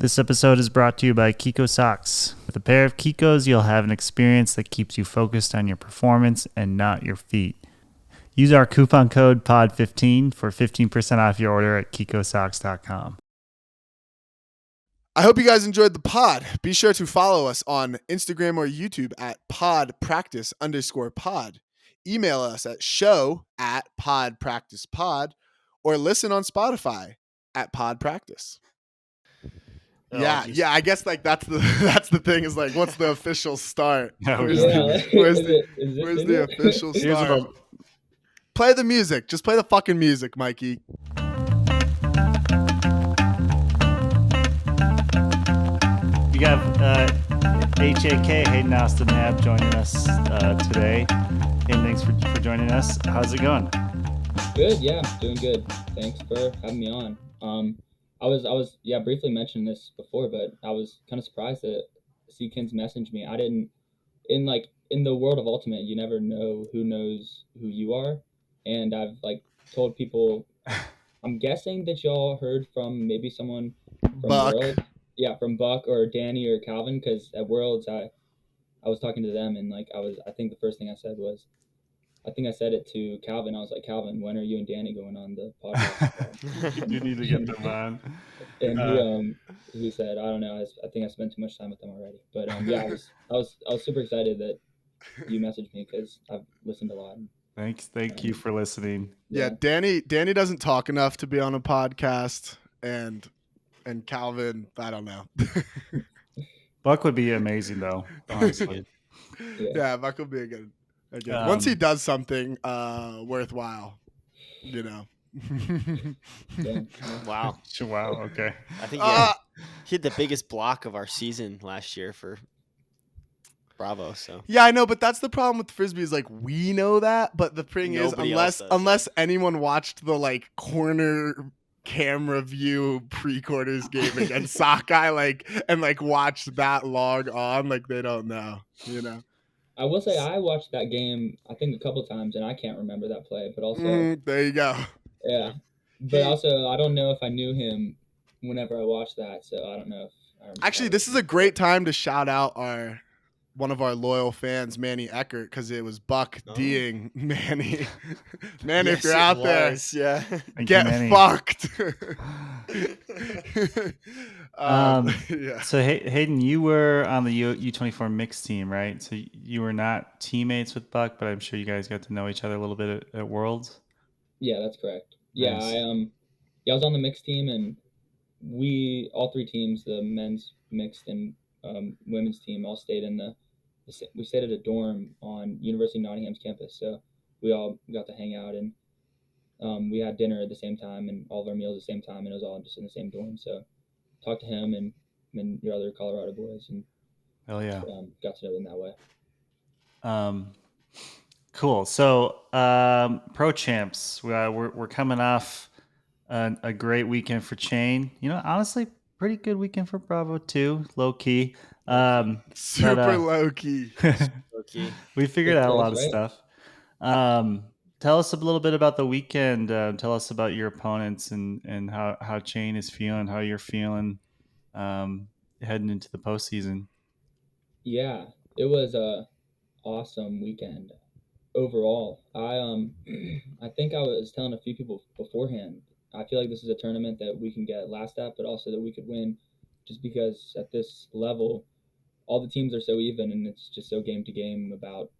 This episode is brought to you by Kiko Socks. With a pair of Kikos, you'll have an experience that keeps you focused on your performance and not your feet. Use our coupon code POD15 for 15% off your order at kikosocks.com. I hope you guys enjoyed the pod. Be sure to follow us on Instagram or YouTube at podpractice_pod. Email us at show@podpracticepod or listen on Spotify at podpractice. Yeah, I guess like that's the thing is like, what's the official start? Where's the official start? Play the music. Just play the fucking music, Mikey. We have HAK, Hayden Austin Knab, joining us today. Hayden, thanks for joining us. How's it going? Good, yeah, doing good. Thanks for having me on. I was briefly mentioned this before, but I was kind of surprised that Seekins messaged me. I didn't in the world of Ultimate, you never know who knows who you are, and I've told people. I'm guessing that y'all heard from maybe someone from Buck. World, from Buck or Danny or Calvin, because at Worlds I was talking to them and I think the first thing I said was. I think I said it to Calvin. I was like, Calvin, when are you and Danny going on the podcast? You need to get them on. And he said, I don't know. I think I spent too much time with them already. But I was super excited that you messaged me because I've listened a lot. Thank you for listening. Yeah, Danny doesn't talk enough to be on a podcast, and Calvin, I don't know. Buck would be amazing though, honestly. Yeah, Buck would be a good. Once he does something worthwhile, you know. Wow. Okay. I think he had the biggest block of our season last year for Bravo. So yeah, I know, but that's the problem with Frisbee is we know that, but the thing Nobody is unless anyone watched the corner camera view pre-quarters game against Sockeye and watched that log on, they don't know, you know. I will say I watched that game, I think, a couple times, and I can't remember that play. But also, there you go. Yeah, but also I don't know if I knew him whenever I watched that, so I don't know if. Actually, this is a great time to shout out one of our loyal fans, Manny Eckert, because it was Buck D'ing Manny. Manny, if you're out there, get fucked. So Hayden, you were on the U24 Mixed team, right? So you were not teammates with Buck, but I'm sure you guys got to know each other a little bit at Worlds. Yeah, that's correct. Nice. I was on the mixed team, and we all three teams, the men's mixed and women's team, all stayed we stayed at a dorm on University of Nottingham's campus, so we all got to hang out, and we had dinner at the same time and all of our meals at the same time, and it was all just in the same dorm. So talked to him and your other Colorado boys, and hell yeah, got to know them that way. Cool. So pro champs, we're coming off a great weekend for Chain. Honestly, pretty good weekend for Bravo too. Low key. Super low key. We figured out a lot of stuff. Tell us a little bit about the weekend. Tell us about your opponents and how Chain is feeling, how you're feeling heading into the postseason. Yeah, it was a awesome weekend overall. I think I was telling a few people beforehand, I feel like this is a tournament that we can get last at, but also that we could win, just because at this level all the teams are so even, and it's just so game to game about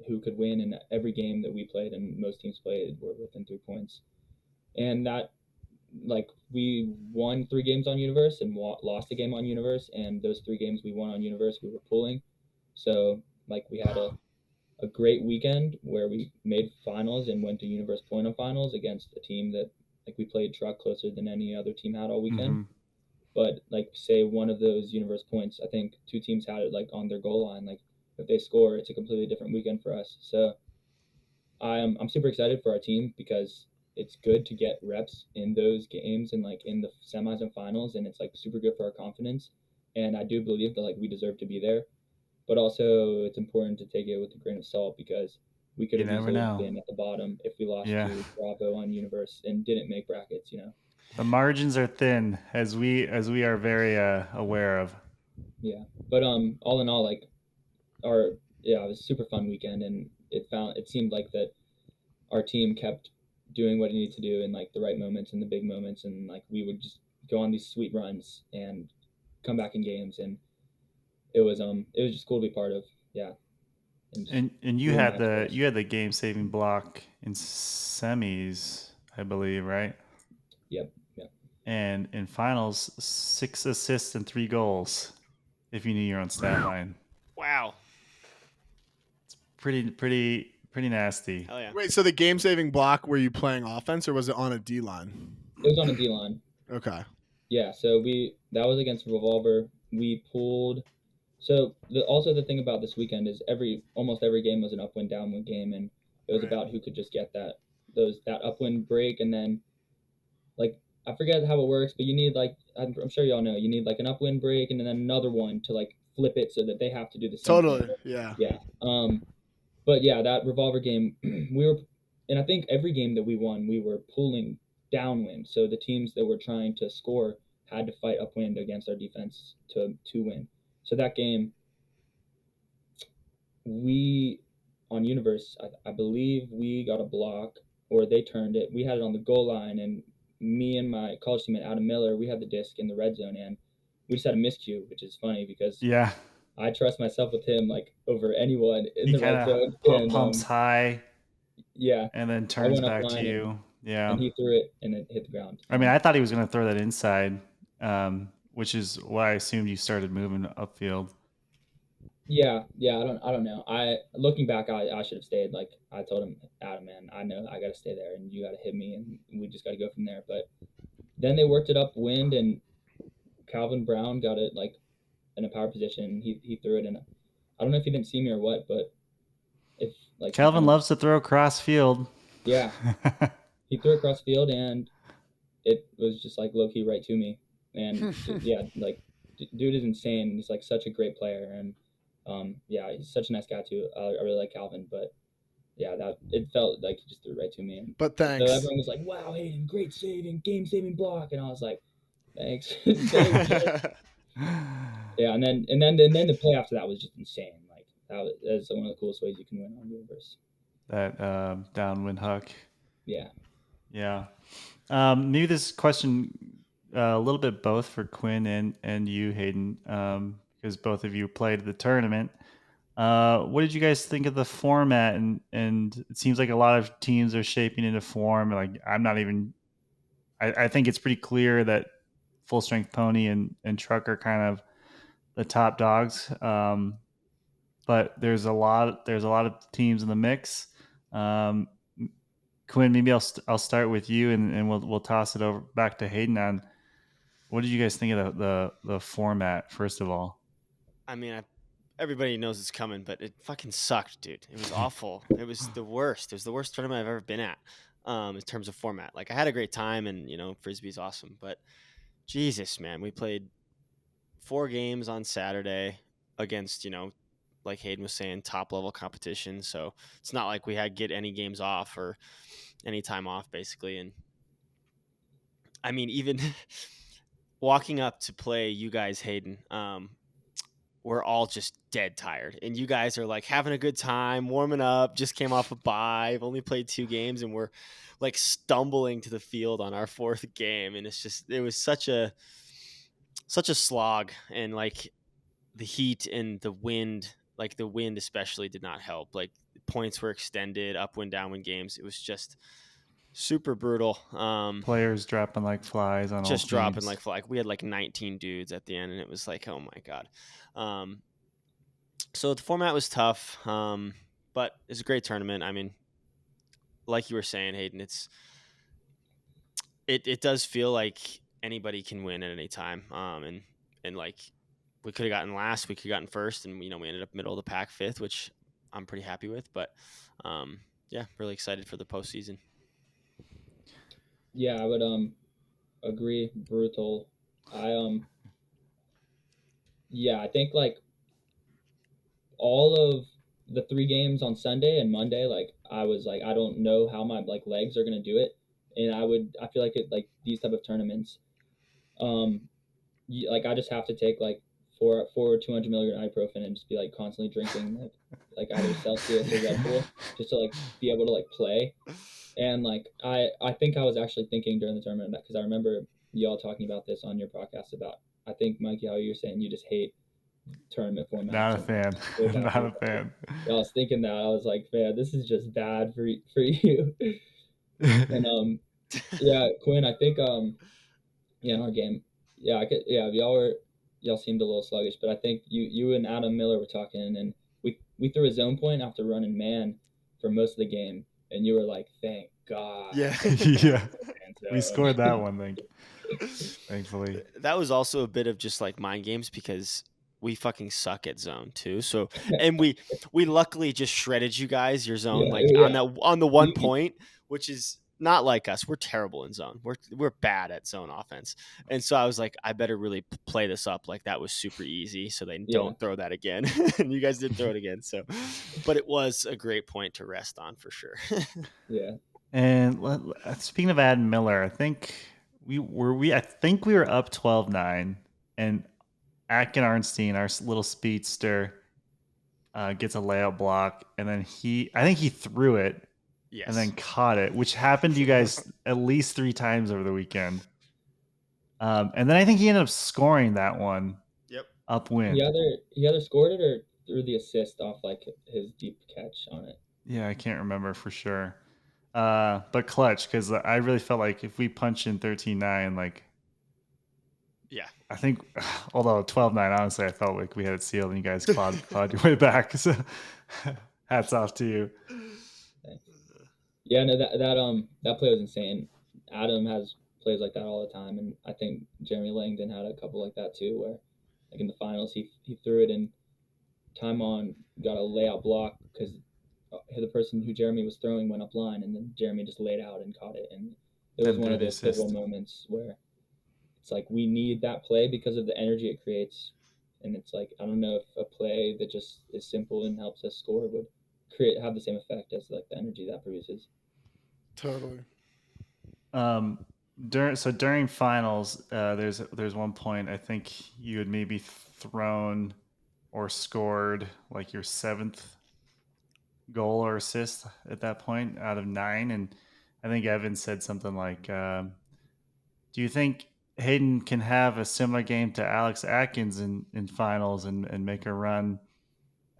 who could win. And every game that we played and most teams played were within 3 points, and that we won 3 games on Universe and lost a game on Universe, and those 3 games we won on Universe we were pulling. So we had a great weekend where we made finals and went to Universe Point finals against a team that we played truck closer than any other team had all weekend. Mm-hmm. But say one of those Universe Points, I think 2 teams had it on their goal line. If they score, it's a completely different weekend for us. So I'm super excited for our team because it's good to get reps in those games and in the semis and finals, and it's super good for our confidence. And I do believe that we deserve to be there. But also, it's important to take it with a grain of salt because we could have easily been at the bottom if we lost to Bravo on Universe and didn't make brackets, The margins are thin, as we are very aware of. Yeah, but all in all, like it was a super fun weekend, and it seemed like that our team kept doing what it needed to do in like the right moments and the big moments, and like we would just go on these sweet runs and come back in games, and it was just cool to be part of. Yeah. And you had the game saving block in semis, I believe, right? Yep. Yep. And in finals, 6 assists and 3 goals. If you knew your own stat line, Wow. it's pretty nasty. Hell yeah. Wait, so the game saving block, were you playing offense or was it on a D line? It was on a D line. Okay. Yeah, so that was against Revolver. We pulled. So also the thing about this weekend is almost every game was an upwind downwind game, and it was Right. about who could just get that upwind break, and then like I forget how it works, but you need like I'm sure y'all know, you need like an upwind break and then another one to like flip it so that they have to do the same Totally. thing. Yeah. Yeah. But yeah, that Revolver game, and I think every game that we won, we were pulling downwind. So the teams that were trying to score had to fight upwind against our defense to win. So that game, we on Universe, I believe we got a block or they turned it. We had it on the goal line, and me and my college teammate Adam Miller, we had the disc in the red zone, and we just had a miscue, which is funny because Yeah, I trust myself with him like over anyone in he the kind red zone. of And pumps high yeah, and then I turns went back to offline you. Yeah, and he threw it and it hit the ground. I mean, I thought he was going to throw that inside, which is why I assumed you started moving upfield. Yeah, I don't know. Looking back, I should have stayed. Like I told him, Adam, man, I know I got to stay there, and you got to hit me, and we just got to go from there. But then they worked it up wind, and Calvin Brown got it like in a power position. He threw it in. I don't know if he didn't see me or what, but if like Calvin loves to throw cross field. Yeah, he threw across field, and it was just like low key right to me. And yeah, like dude is insane. He's like such a great player, and yeah, he's such a nice guy too. I really like Calvin, but yeah, that it felt like he just threw it right to me. And But thanks. so everyone was like, "Wow, Hayden, great saving, game saving block," and I was like, "Thanks." Thanks. Yeah, and then the play after that was just insane. Like that's one of the coolest ways you can win on Universe. That downwind huck. Yeah. Yeah. Maybe this question a little bit both for Quinn and you, Hayden, because both of you played the tournament. What did you guys think of the format? And it seems like a lot of teams are shaping into form. Like I think it's pretty clear that Full Strength Pony and Truck are kind of the top dogs. But there's a lot of teams in the mix. Quinn, maybe I'll start with you, and we'll toss it over back to Hayden on what did you guys think of the format first of all? I mean, everybody knows it's coming, but it fucking sucked, dude. It was awful. It was the worst. It was the worst tournament I've ever been at in terms of format. Like I had a great time, and Frisbee's awesome, but Jesus, man, we played 4 games on Saturday against like Hayden was saying, top level competition. So it's not like we had get any games off or any time off, basically. And I mean, even walking up to play you guys, Hayden, we're all just dead tired. And you guys are like having a good time, warming up, just came off a bye. I've only played 2 games, and we're like stumbling to the field on our 4th game. And it was such a slog. And like the heat and the wind, like the wind especially did not help. Like points were extended, upwind, downwind games. It was just super brutal. Players dropping like flies on just all dropping teams. like fly. We had like 19 dudes at the end, and it was like, oh my god. So the format was tough, but it's a great tournament. I mean, like you were saying, Hayden, it does feel like anybody can win at any time. And like we could have gotten last, we could have gotten first, and we ended up middle of the pack 5th, which I'm pretty happy with. But yeah, really excited for the postseason. Yeah, I would agree. Brutal. I think like all of the 3 games on Sunday and Monday, like I was like, I don't know how my like legs are gonna do it. and I feel like like these type of tournaments, like I just have to take like four 200 milligram ibuprofen and just be like constantly drinking like either Celsius or Red Bull just to like be able to like play. And like I think I was actually thinking during the tournament, because I remember y'all talking about this on your podcast about, I think, Mikey, how you're saying you just hate tournament format. Not a fan. Not a fan. I was thinking that. I was like, man, this is just bad for you. And yeah, Quinn, I think in our game, y'all seemed a little sluggish, but I think you and Adam Miller were talking, and we threw a zone point after running man for most of the game, and you were like, thank God. Yeah. Yeah. We scored that one, thankfully. That was also a bit of just like mind games because we fucking suck at zone too. So, and we luckily just shredded you guys your zone on the 1 point, which is not like us. We're terrible in zone. We're bad at zone offense. And so I was like, I better really play this up like that was super easy, so they don't throw that again. And you guys did throw it again. So, but it was a great point to rest on for sure. Yeah. And speaking of Adam Miller, I think we were up 12-9, and Atkin Arnstein, our little speedster, gets a layout block, and then I think he threw it. Yes. And then caught it, which happened to you guys at least 3 times over the weekend. And then I think he ended up scoring that one. Yep. Upwind. He either scored it or threw the assist off like his deep catch on it. Yeah, I can't remember for sure. But clutch, because I really felt like if we punch in 13-9, like, yeah, I think, although 12-9, honestly, I felt like we had it sealed and you guys clawed your way back. So hats off to you. Thanks. Yeah, no, that play was insane. Adam has plays like that all the time, and I think Jeremy Langdon had a couple like that too, where like in the finals he threw it and time on got a layout block because the person who Jeremy was throwing went up line, and then Jeremy just laid out and caught it, and it was one of those pivotal moments where it's like we need that play because of the energy it creates, and it's like I don't know if a play that just is simple and helps us score would have the same effect as like the energy that produces. Totally. During finals, there's one point I think you had maybe thrown or scored like your 7th goal or assist at that point out of 9, and I think Evan said something like, "Do you think Hayden can have a similar game to Alex Atkins in finals and make a run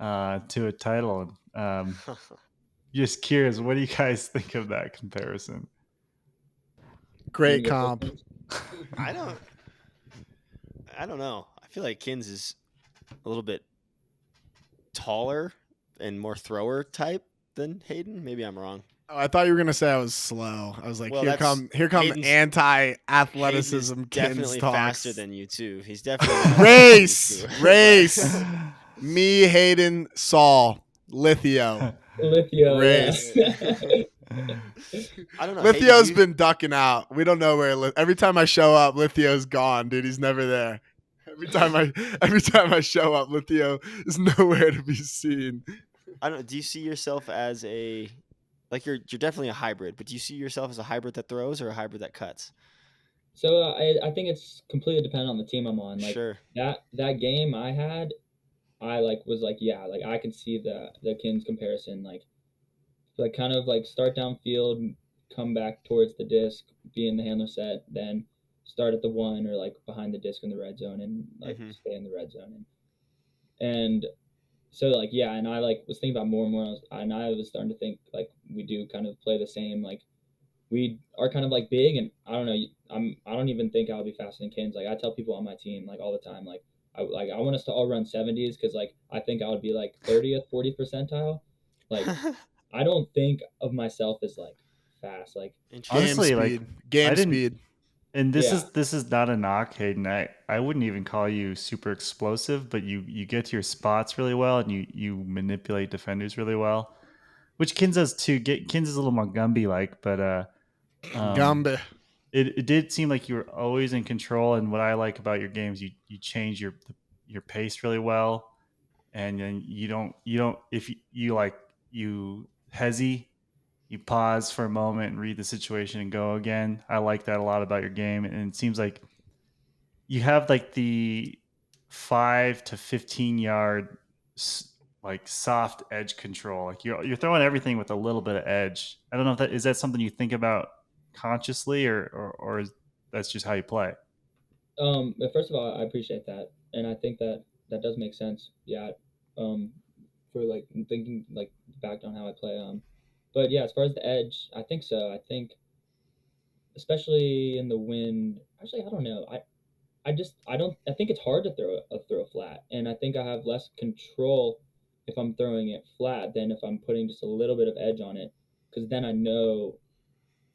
to a title?" Just curious, what do you guys think of that comparison? Great comp. I don't know. I feel like Kins is a little bit taller and more thrower type than Hayden. Maybe I'm wrong. Oh, I thought you were gonna say I was slow. I was like, well, here come anti-athleticism. Definitely talks. Faster than you too. He's definitely race. Me, Hayden, Saul, Lithio. Race. Yeah. I don't know. Lithio's been ducking out. We don't know where. Every time I show up, Lithio's gone, dude. He's never there. Every time I show up, Lithio is nowhere to be seen. I don't. Do you see yourself as you're definitely a hybrid, but do you see yourself as a hybrid that throws or a hybrid that cuts? So I think it's completely dependent on the team I'm on. Like sure. That game I had, I was like, yeah, like I could see the Kins comparison, like kind of like start downfield, come back towards the disc, be in the handler set, then start at the 1 or like behind the disc in the red zone and like stay in the red zone. And so like, yeah, and I like was thinking about more and more, and I was starting to think like we do kind of play the same, like we are kind of like big, and I don't know, I don't even think I'll be faster than Kins. Like I tell people on my team like all the time, like I want us to all run 70s because like I think I would be like 30th, 40th percentile. Like I don't think of myself as like fast. Like honestly, game speed. And this is not a knock, Hayden. I wouldn't even call you super explosive, but you get to your spots really well, and you manipulate defenders really well, which Kins does too. Kins is a little more Gumby like, but Gumby. It did seem like you were always in control. And what I like about your games, you change your pace really well, and then you don't if you hezzy, you pause for a moment and read the situation and go again. I like that a lot about your game. And it seems like you have like the 5 to 15 yard like soft edge control. Like you're throwing everything with a little bit of edge. I don't know if is that something you think about consciously or is that's just how you play? But first of all, I appreciate that, and I think that does make sense. Yeah. For like thinking like back on how I play. But yeah, as far as the edge, I think so. I think especially in the wind. Actually, I don't know. I think it's hard to throw flat, and I think I have less control if I'm throwing it flat than if I'm putting just a little bit of edge on it, because then I know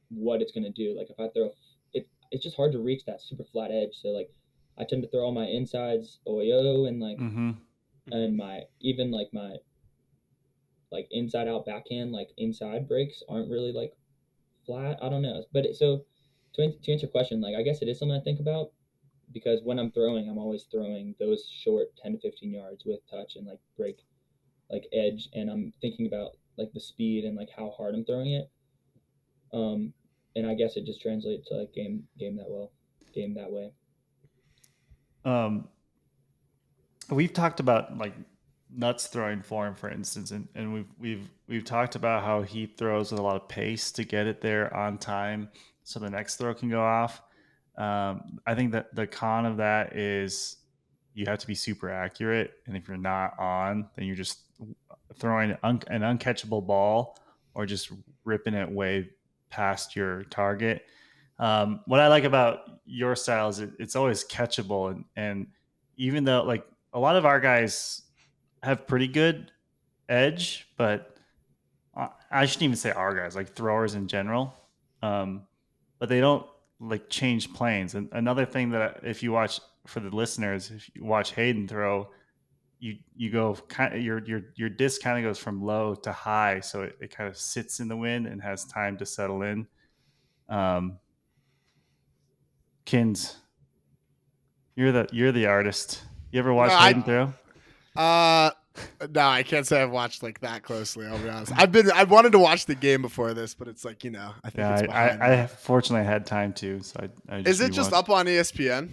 what it's gonna do. Like if I throw it, it's just hard to reach that super flat edge. So like I tend to throw all my insides OAO and like and my even like my like inside out backhand like inside breaks aren't really like flat. I don't know, but so to answer your question, like I guess it is something I think about because when I'm throwing, I'm always throwing those short 10 to 15 yards with touch and like break like edge, and I'm thinking about like the speed and like how hard I'm throwing it. And I guess it just translates to like game that way. We've talked about like Nuts throwing form, for instance, and we've talked about how he throws with a lot of pace to get it there on time, so the next throw can go off. I think that the con of that is you have to be super accurate, and if you're not on, then you're just throwing an uncatchable ball or just ripping it way past your target. What I like about your style is it's always catchable, and even though like a lot of our guys have pretty good edge, but I shouldn't even say our guys, like throwers in general. But they don't like change planes. And another thing that if you watch for the listeners, if you watch Hayden throw, you go kind of your disc kind of goes from low to high, so it kind of sits in the wind and has time to settle in. Kins, you're the artist. You ever watch Hayden throw? No, I can't say I've watched like that closely. I'll be honest. I wanted to watch the game before this, but it's like I think it's behind. I fortunately had time to, so I just is it just up on ESPN?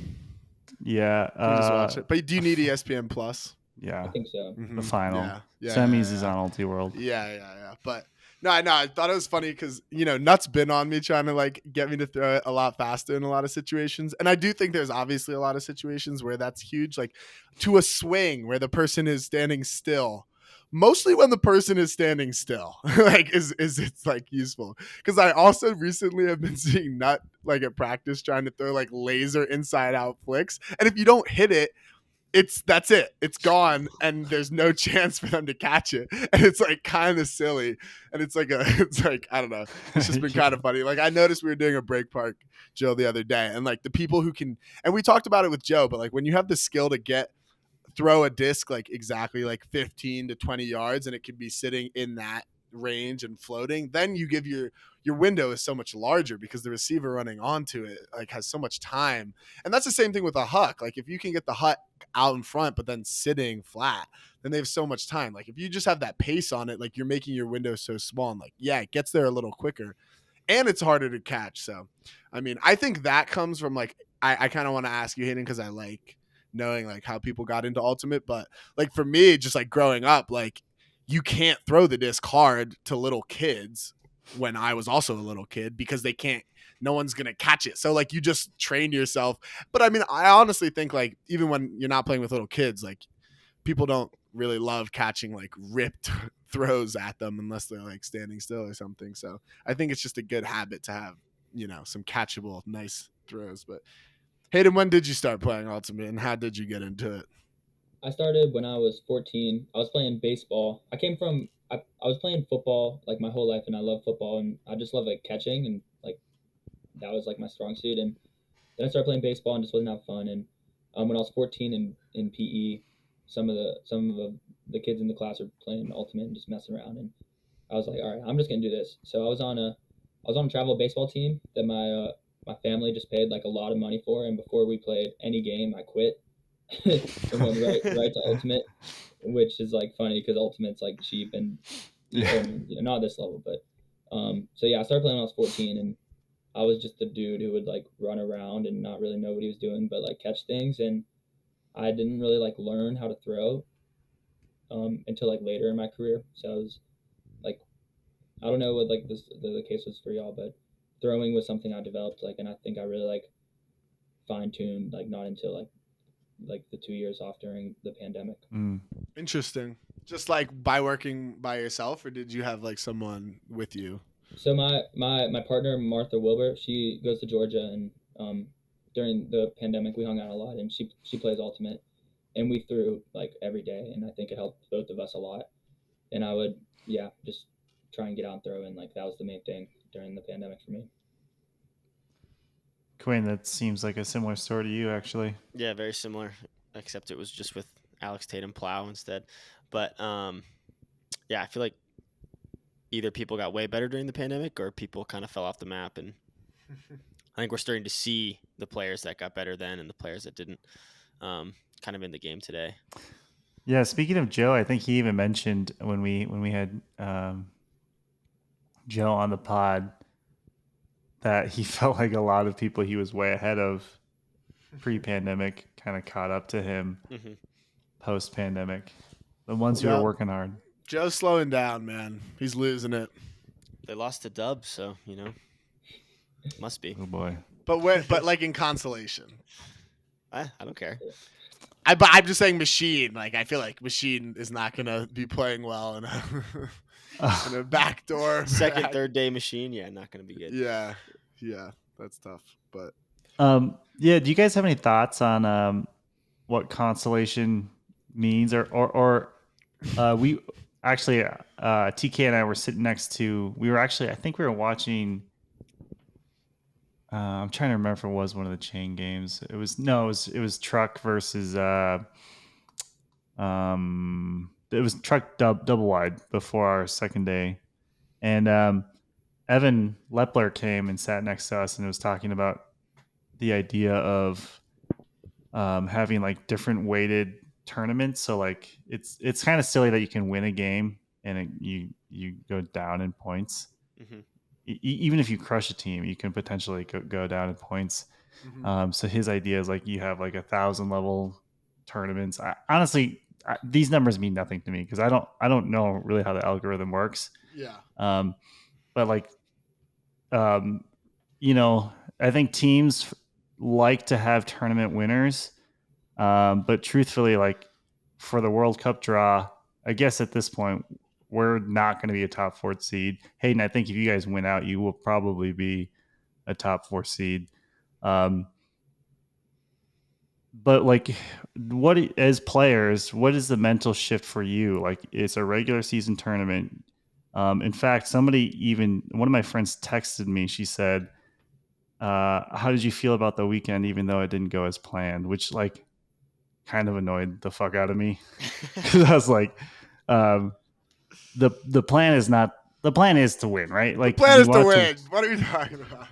Yeah, you just watch it. But do you need ESPN Plus? Yeah, I think so. The final yeah, semis is on ultiworld. Yeah. But no, I thought it was funny because Nuts been on me trying to like get me to throw it a lot faster in a lot of situations, and I do think there's obviously a lot of situations where that's huge, like to a swing where the person is standing still. Mostly when the person is standing still, like is it's like useful because I also recently have been seeing Nut like at practice trying to throw like laser inside out flicks, and if you don't hit it, that's it. It's gone, and there's no chance for them to catch it. And it's like kind of silly, and it's like I don't know. It's just been kind of funny. Like I noticed we were doing a break park, Joe, the other day, and like the people who can, and we talked about it with Joe, but like when you have the skill to throw a disc like exactly like 15 to 20 yards, and it can be sitting in that range and floating, then you give your window is so much larger because the receiver running onto it like has so much time. And that's the same thing with a huck. Like if you can get the hut out in front but then sitting flat, then they have so much time. Like if you just have that pace on it, like you're making your window so small, and like it gets there a little quicker and it's harder to catch. So I mean, I think that comes from like I kind of want to ask you, Hayden, because I like knowing like how people got into ultimate, but like for me, just like growing up, like you can't throw the disc hard to little kids when I was also a little kid because no one's going to catch it. So like you just train yourself. But I mean, I honestly think like even when you're not playing with little kids, like people don't really love catching like ripped throws at them unless they're like standing still or something. So I think it's just a good habit to have, some catchable, nice throws. But Hayden, when did you start playing ultimate and how did you get into it? I started when I was 14. I was playing baseball. I was playing football like my whole life, and I love football, and I just love like catching, and like that was like my strong suit. And then I started playing baseball and just wasn't that fun. And when I was 14 in PE, some of the kids in the class were playing ultimate and just messing around, and I was like, all right, I'm just gonna do this. So I was on a travel baseball team that my family just paid like a lot of money for, and before we played any game, I quit. And went right to ultimate, which is like funny because ultimate's like cheap and not this level, but So yeah, I started playing when I was 14, and I was just the dude who would like run around and not really know what he was doing, but like catch things. And I didn't really like learn how to throw until like later in my career. So I was like, I don't know what like the case was for y'all, but throwing was something I developed like, and I think I really like fine tuned like not until like the 2 years off during the pandemic. Interesting. Just like by working by yourself, or did you have like someone with you? So my partner Martha Wilbur, she goes to Georgia, and during the pandemic we hung out a lot, and she plays ultimate, and we threw like every day, and I think it helped both of us a lot. And I would just try and get out and throw, and like that was the main thing during the pandemic for me. Quinn, that seems like a similar story to you, actually. Yeah, very similar, except it was just with Alex Tatum Plow instead. But yeah, I feel like either people got way better during the pandemic or people kind of fell off the map. And I think we're starting to see the players that got better then and the players that didn't kind of in the game today. Yeah, speaking of Joe, I think he even mentioned when we had Joe on the pod that he felt like a lot of people he was way ahead of pre-pandemic kind of caught up to him post-pandemic. The ones who are working hard. Joe's slowing down, man. He's losing it. They lost to Dub, so must be. Oh boy. But like in consolation. I don't care. But I'm just saying Machine. Like I feel like Machine is not gonna be playing well in a backdoor second, third day Machine. Yeah, not gonna be good. Yeah, that's tough. But yeah, do you guys have any thoughts on what consolation means, or we actually TK and I were sitting next to. I think we were watching. I'm trying to remember if it was one of the chain games. It was Truck versus it was Truck double wide before our second day, and Evan Lepler came and sat next to us and was talking about the idea of having like different weighted tournaments. So like it's kind of silly that you can win a game and you go down in points. Even if you crush a team, you can potentially go down in points. So his idea is like you have like 1,000 level tournaments. Honestly, these numbers mean nothing to me because I don't know really how the algorithm works. Yeah. But like, I think teams like to have tournament winners. But truthfully, like for the World Cup draw, I guess at this point, we're not going to be a top 4 seed. Hayden, I think if you guys win out, you will probably be a top 4 seed. But like, as players, what is the mental shift for you? Like, it's a regular season tournament. In fact, one of my friends texted me. She said, how did you feel about the weekend, even though it didn't go as planned? Which like kind of annoyed the fuck out of me. Because I was like, the plan is to win, right? Like the plan is to win. What are you talking about?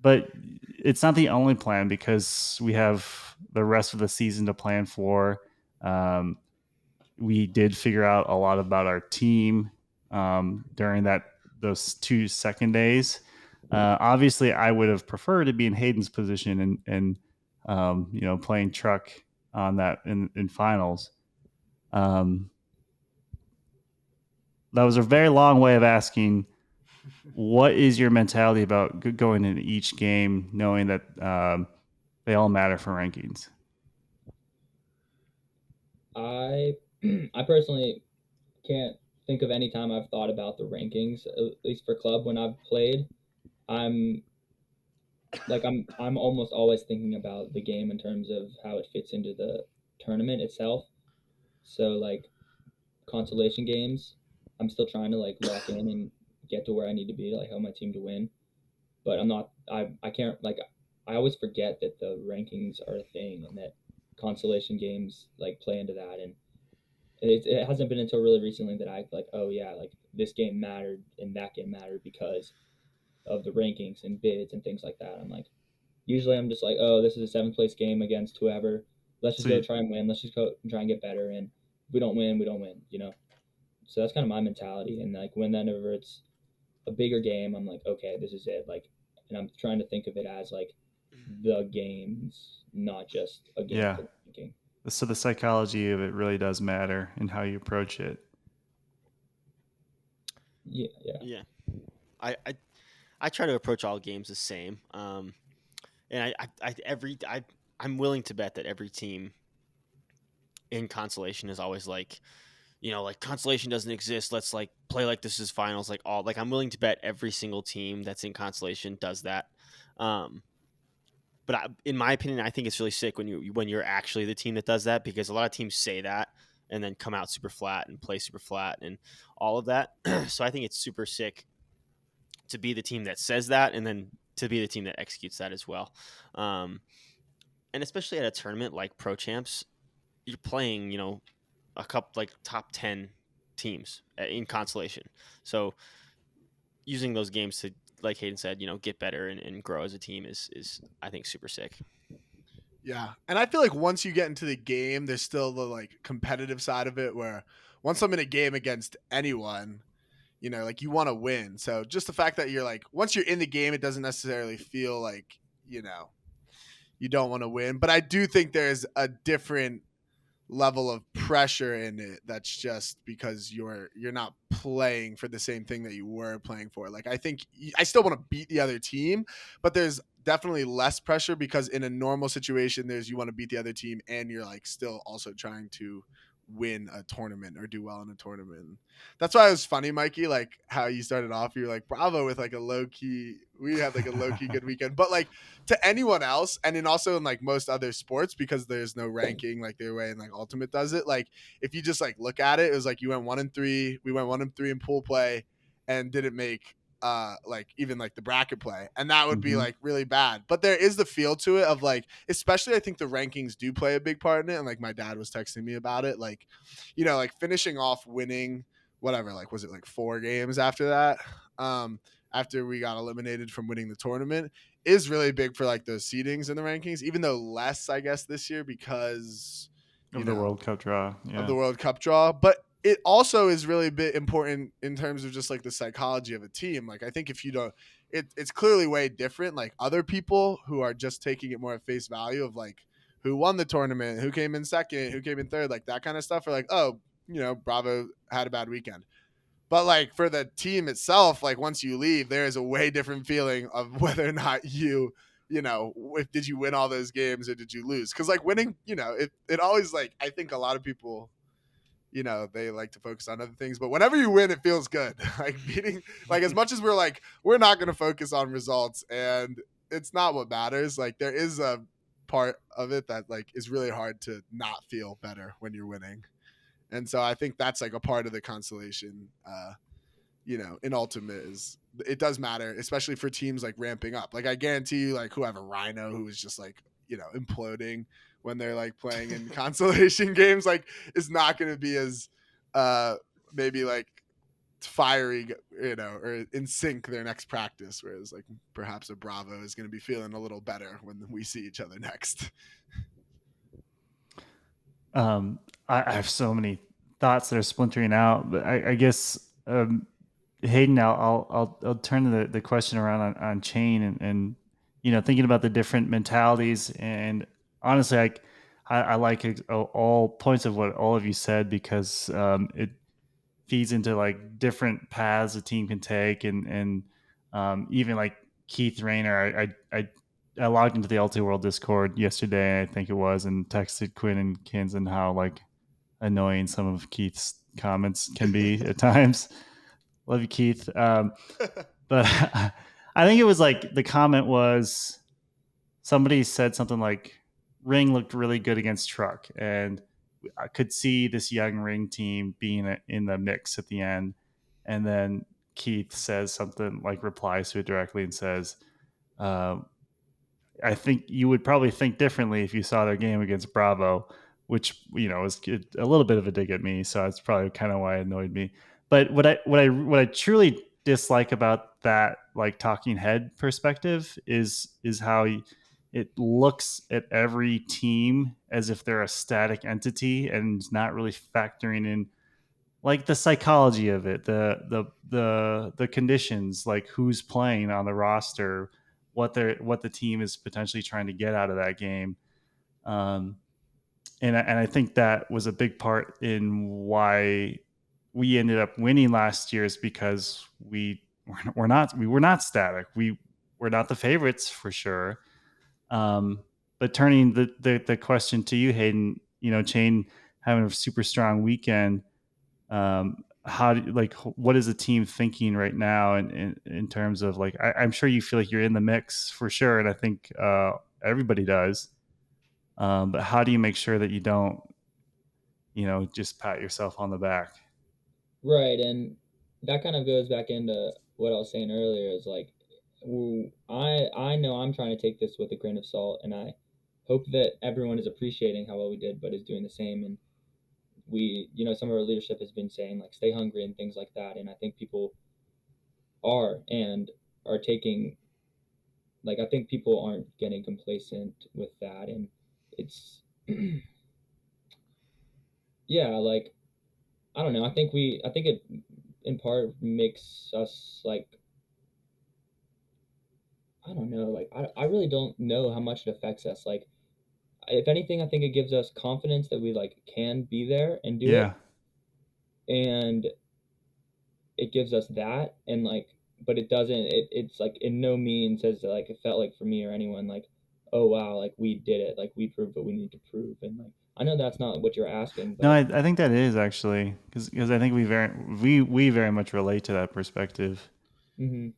But it's not the only plan because we have the rest of the season to plan for. We did figure out a lot about our team during those 2 second days. Obviously, I would have preferred to be in Hayden's position and playing Truck on that in finals. That was a very long way of asking, what is your mentality about going into each game, knowing that they all matter for rankings? I personally can't think of any time I've thought about the rankings, at least for club when I've played. I'm almost always thinking about the game in terms of how it fits into the tournament itself. So like consolation games, I'm still trying to like lock in and get to where I need to be to like help my team to win. But I can't like I always forget that the rankings are a thing and that consolation games like play into that. And it hasn't been until really recently that I like, oh yeah, like this game mattered and that game mattered because of the rankings and bids and things like that. I'm like, usually I'm just like, oh, this is a 7th place game against whoever. Let's just go try and win. Let's just go try and get better. And if we don't win, we don't win, So that's kind of my mentality. And like whenever it's a bigger game, I'm like, okay, this is it. Like, and I'm trying to think of it as like the games, not just a game for the ranking. So the psychology of it really does matter in how you approach it. Yeah. I try to approach all games the same. And I'm willing to bet that every team in consolation is always like, like consolation doesn't exist. Let's like play like this is finals. Like I'm willing to bet every single team that's in consolation does that. But in my opinion, I think it's really sick when you're actually the team that does that, because a lot of teams say that and then come out super flat and play super flat and all of that. So I think it's super sick to be the team that says that and then to be the team that executes that as well. And especially at a tournament like Pro Champs, you're playing, a couple like top 10 teams in consolation. So using those games to, like Hayden said, get better and grow as a team is I think super sick. Yeah. And I feel like once you get into the game, there's still the like competitive side of it where once I'm in a game against anyone, like you want to win. So just the fact that you're like, once you're in the game, it doesn't necessarily feel like, you don't want to win. But I do think there's a different level of pressure in it that's just because you're not playing for the same thing that you were playing for. Like I think I still want to beat the other team, but there's definitely less pressure because in a normal situation there's you want to beat the other team and you're like still also trying to win a tournament or do well in a tournament. That's why it was funny, Mikey, like how you started off, you're like Bravo with like a low-key, we had like a low-key good weekend, but like to anyone else, and then also in like most other sports, because there's no ranking like the way in like Ultimate does it, like if you just like look at it, it was like you went 1-3, we went 1-3 in pool play and didn't make like even like the bracket play, and that would be like really bad. But there is the feel to it of like, especially I think the rankings do play a big part in it, and like my dad was texting me about it, like like finishing off winning whatever, like was it like 4 games after that, after we got eliminated from winning the tournament, is really big for like those seedings in the rankings, even though less I guess this year because of the World Cup draw. Of the World Cup draw. But it also is really bit important in terms of just like the psychology of a team. Like I think if you don't, it's clearly way different. Like other people who are just taking it more at face value of like who won the tournament, who came in second, who came in third, like that kind of stuff, are like, oh, Bravo had a bad weekend. But like for the team itself, like once you leave, there is a way different feeling of whether or not if did you win all those games or did you lose? Because like winning, it always like, I think a lot of people, they like to focus on other things, but whenever you win, it feels good. Like beating, like as much as we're like, we're not going to focus on results and it's not what matters. Like there is a part of it that like is really hard to not feel better when you're winning. And so I think that's like a part of the consolation, in Ultimate is it does matter, especially for teams like ramping up. Like I guarantee you, like whoever Rhino, who is just like, imploding when they're like playing in consolation games, like is not going to be as maybe like fiery, or in sync their next practice. Whereas like perhaps a Bravo is going to be feeling a little better when we see each other next. I have so many thoughts that are splintering out, but I guess Hayden, I'll turn the question around on chain and thinking about the different mentalities, and honestly, I like all points of what all of you said, because it feeds into like different paths a team can take, and even like Keith Rayner, I logged into the ultiworld Discord yesterday, I think it was, and texted Quinn and Kinson how like annoying some of Keith's comments can be at times. Love you, Keith. But I think it was like the comment was somebody said something like Ring looked really good against Truck, and I could see this young Ring team being in the mix at the end. And then Keith says something like, replies to it directly and says, I think you would probably think differently if you saw their game against Bravo, which was a little bit of a dig at me. So that's probably kind of why it annoyed me. But what I truly dislike about that, like talking head perspective, is how it looks at every team as if they're a static entity and not really factoring in like the psychology of it, the conditions, like who's playing on the roster, what the team is potentially trying to get out of that game. And I think that was a big part in why we ended up winning last year, is because we were not static. We were not the favorites for sure. But turning the question to you, Hayden, Chain having a super strong weekend. What is the team thinking right now in terms of like, I'm sure you feel like you're in the mix for sure, and I think everybody does. But how do you make sure that you don't, just pat yourself on the back? Right, and that kind of goes back into what I was saying earlier. Is like, I know I'm trying to take this with a grain of salt, and I hope that everyone is appreciating how well we did, but is doing the same. And some of our leadership has been saying like, stay hungry and things like that, and I think people are taking, like, I think people aren't getting complacent with that, and it's yeah, like, I don't know. I think it in part makes us like, I don't know, like, I really don't know how much it affects us. Like, if anything, I think it gives us confidence that we like can be there and do Yeah. it, and it gives us that, and like, but it doesn't. It's like in no means as like it felt like for me or anyone like, oh wow, like we did it, like we proved what we need to prove, and like I know that's not what you're asking, No, but I think that is actually, because I think we very much relate to that perspective. mm-hmm.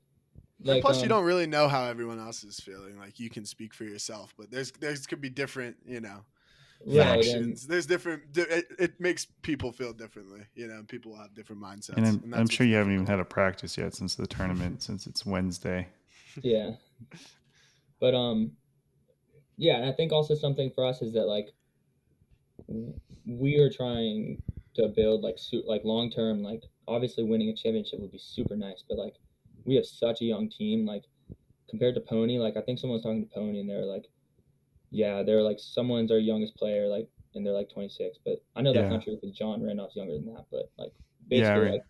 And Like plus, you don't really know how everyone else is feeling. Like, you can speak for yourself, but there's could be different, right, factions. There's different. It makes people feel differently. People have different mindsets, And and I'm that's sure what's you haven't even difficult. had a practice yet since the tournament, since it's Wednesday. yeah, but yeah, and I think also something for us is that like we are trying to build like like long term, like obviously winning a championship would be super nice, but like we have such a young team, like compared to Pony. Like I think someone was talking to Pony and they're like, yeah, they're like someone's our youngest player, like, and they're like 26. But I know that's Yeah. not true because John Randolph's younger than that. But like Yeah. basically, Right. like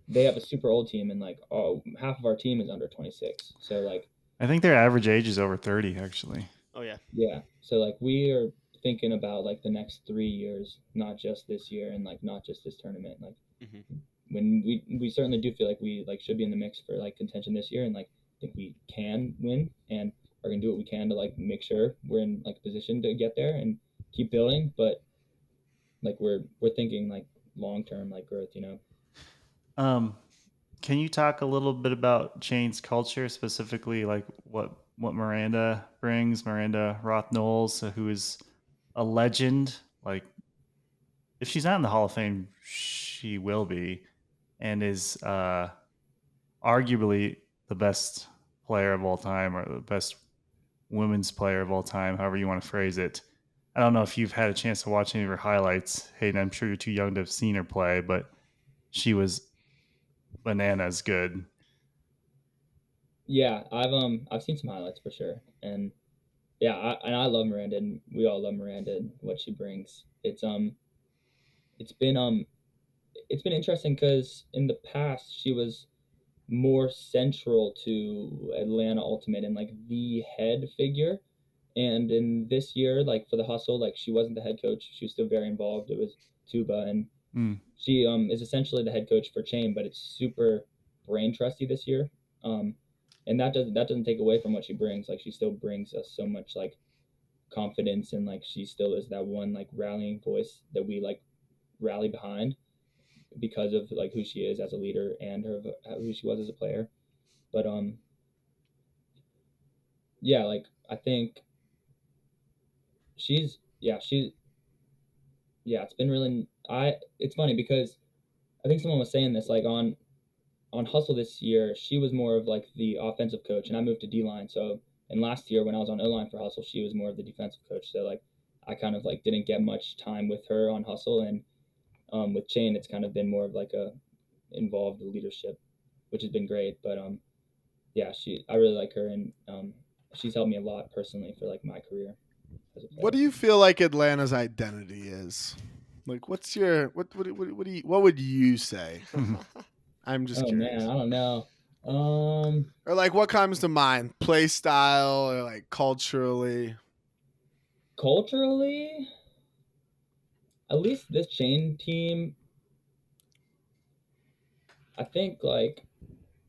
they have a super old team, and like half of our team is under 26. So like, I think their average age is over 30, actually. Oh yeah. yeah. So like we are thinking about like the next 3 years, not just this year, and like not just this tournament. Like when we certainly do feel like we like should be in the mix for like contention this year, and like I think we can win and are gonna do what we can to like make sure we're in like position to get there and keep building. But like we're thinking like long term like growth, Can you talk a little bit about Chain's culture, specifically like what Miranda brings? Miranda Roth Knowles, who is a legend. Like, if she's not in the Hall of Fame, she will be, and is arguably the best player of all time, or the best women's player of all time, however you want to phrase it. I don't know if you've had a chance to watch any of her highlights, Hayden. I'm sure you're too young to have seen her play, but she was bananas good. Yeah, I've seen some highlights for sure, and yeah, I love Miranda, and we all love Miranda and what she brings. It's been it's been interesting because in the past she was more central to Atlanta Ultimate and like the head figure. And in this year, like for the hustle, like she wasn't the head coach. She was still very involved. It was Tuba, and she is essentially the head coach for Chain, but it's super brain trusty this year. Um, and that doesn't take away from what she brings. Like she still brings us so much like confidence, and like she still is that one like rallying voice that we like rally behind because of like who she is as a leader and her who she was as a player. But yeah, like I think she's yeah, it's been really it's funny because I think someone was saying this like on Hustle this year, she was more of like the offensive coach, and I moved to D line. So, and last year when I was on O line for Hustle, she was more of the defensive coach. So like I kind of like didn't get much time with her on Hustle, and with Chain, it's kind of been more of like a involved leadership, which has been great. But yeah, I really like her, and she's helped me a lot personally for like my career as a player. What do you feel like Atlanta's identity is? Like, what's your what would you say? I'm just curious. Man, I don't know. Or like, what comes to mind? Play style or like culturally? Culturally, at least this chain team, I think like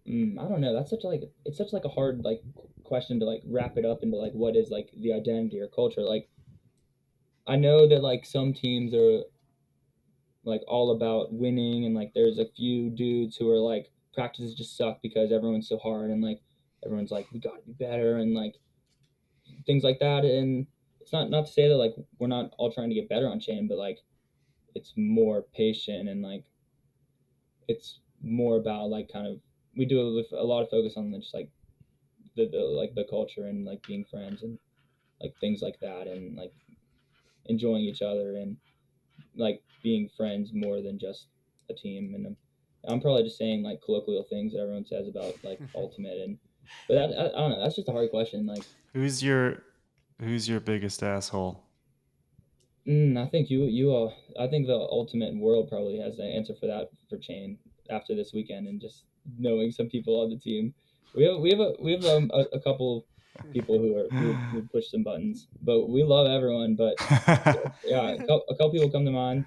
I don't know. That's it's such like a hard like question to like wrap it up into like what is like the identity or culture. Like I know that like some teams are like all about winning, and like there's a few dudes who are like practices just suck because everyone's so hard, and like everyone's like we gotta be better, and like things like that. And it's not to say that like we're not all trying to get better on chain, but like it's more patient, and like it's more about like kind of we do it with a lot of focus on just like the culture and like being friends and like things like that, and like enjoying each other and like being friends more than just a team. And I'm probably just saying like colloquial things that everyone says about like ultimate, and but that I don't know, that's just a hard question. Like who's your biggest asshole? I think you all. I think the ultimate world probably has the answer for that for chain after this weekend, and just knowing some people on the team. We have a couple people who push some buttons, but we love everyone. But yeah, a couple people come to mind.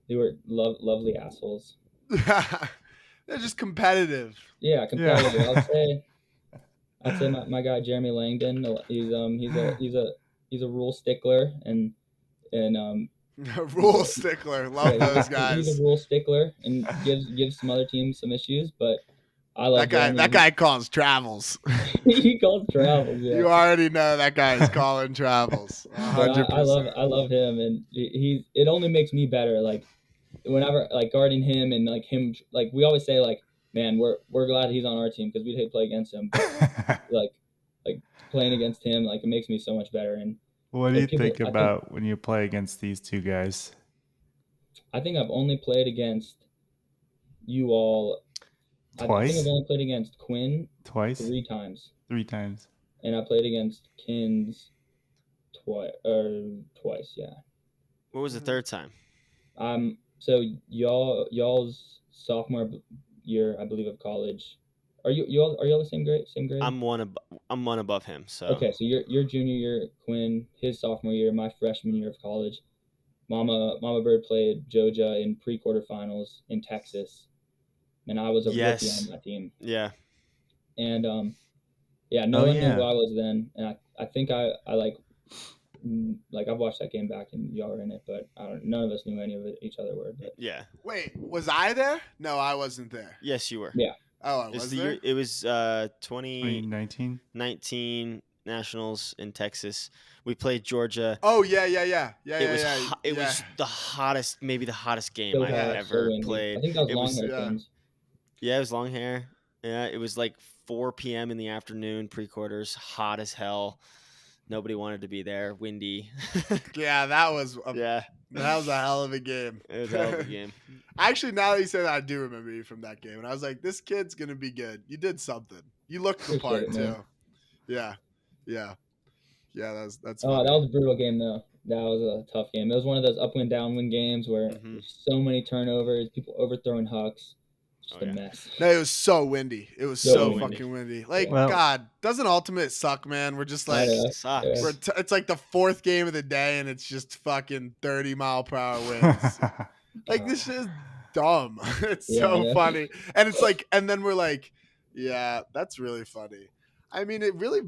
They were lovely assholes. They're just competitive. Yeah, competitive. Yeah. I'd say my guy Jeremy Langdon. He's a rule stickler, and Rule stickler. Love those guys. He's a rule stickler and gives some other teams some issues, but I love that guy. Jeremy. That guy calls travels. He calls travels. Yeah. You already know that guy is calling travels. 100%. I love him, and it only makes me better. Like whenever like guarding him and like him, like we always say like, man, we're glad he's on our team because we'd hate to play against him. But, like playing against him, like it makes me so much better. And what do you think about when you play against these two guys? I think I've only played against you all twice. I think I've only played against Quinn twice. 3 times. 3 times. And I played against Kins twice, yeah. What was the third time? So y'all's sophomore year, I believe, of college. Are y'all the same grade? I'm one above him. So okay, so your junior year, Quinn, his sophomore year, my freshman year of college. Mama Bird played Jojah in pre-quarterfinals in Texas, and I was a rookie on that team. Yeah. And no one knew who I was then, and I think I I've watched that game back and y'all were in it, but none of us knew any of each other were. But yeah. Wait, was I there? No, I wasn't there. Yes, you were. Yeah. Oh, I was there? It was 2019 Nationals in Texas. We played Georgia. Oh yeah. It was the hottest, maybe the hottest game I've ever played. I think that was long hair things. Yeah, it was long hair. Yeah, it was like 4 p.m. in the afternoon, pre-quarters, hot as hell. Nobody wanted to be there. Windy. Yeah, that was a hell of a game. It was a hell of a game. Actually, now that you say that, I do remember you from that game. And I was like, this kid's going to be good. You did something. You looked the part, too. Yeah. That's that was a brutal game, though. That was a tough game. It was one of those upwind, downwind games where there's so many turnovers, people overthrowing hucks. Just a mess. No, it was so windy. It was so fucking windy. Like, God, doesn't Ultimate suck, man? We're just like, it's like the 4th game of the day, and it's just fucking 30-mile-per-hour winds. Like, this is dumb. It's so funny. And it's like, and then we're like, yeah, that's really funny. I mean, it really,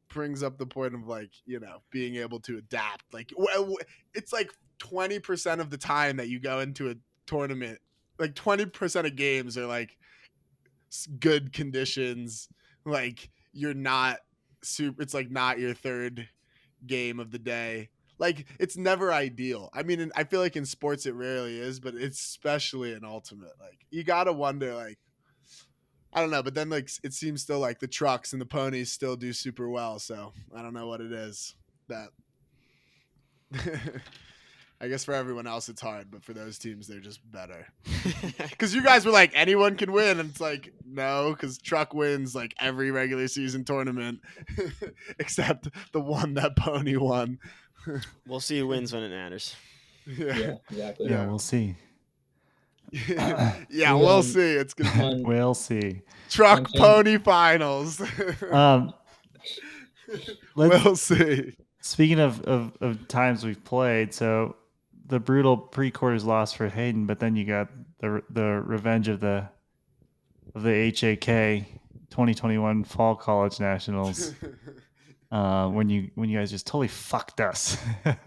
brings up the point of like, being able to adapt. Like, it's like 20% of the time that you go into a tournament, like 20% of games are like good conditions. Like you're not super, it's like not your 3rd game of the day. Like it's never ideal. I mean, I feel like in sports it rarely is, but it's especially in Ultimate. Like you got to wonder, like, I don't know, but then like it seems still like the trucks and the ponies still do super well. So I don't know what it is that I guess for everyone else it's hard, but for those teams they're just better. Because you guys were like anyone can win, and it's like no, because truck wins like every regular season tournament except the one that pony won. We'll see who wins when it matters. Yeah, exactly. Yeah, we'll see. Yeah, we'll see. It's gonna be we'll see. truck pony finals. We'll see. Speaking of times we've played, so the brutal pre-quarters loss for Hayden, but then you got the revenge of the HAK 2021 Fall College Nationals. When you guys just totally fucked us.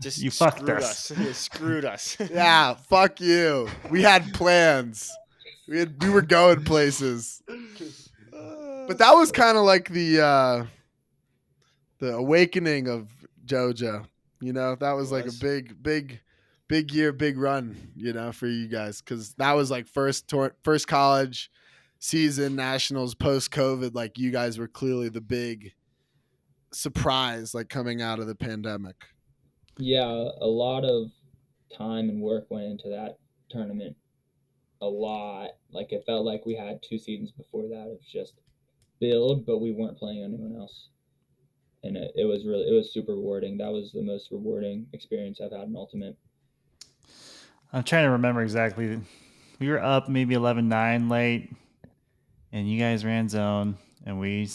Just you fucked us. You screwed us. Yeah, fuck you. We had plans. We were going places. But that was kind of like the awakening of Jojah. You know, that was like a big year, big run, you know, for you guys, because that was like first college season nationals post COVID. Like you guys were clearly the big surprise, like coming out of the pandemic. Yeah, a lot of time and work went into that tournament. A lot. Like it felt like we had 2 seasons before that of just build, but we weren't playing anyone else. And it was super rewarding. That was the most rewarding experience I've had in Ultimate. I'm trying to remember exactly. We were up maybe 11-9 late, and you guys ran zone, and we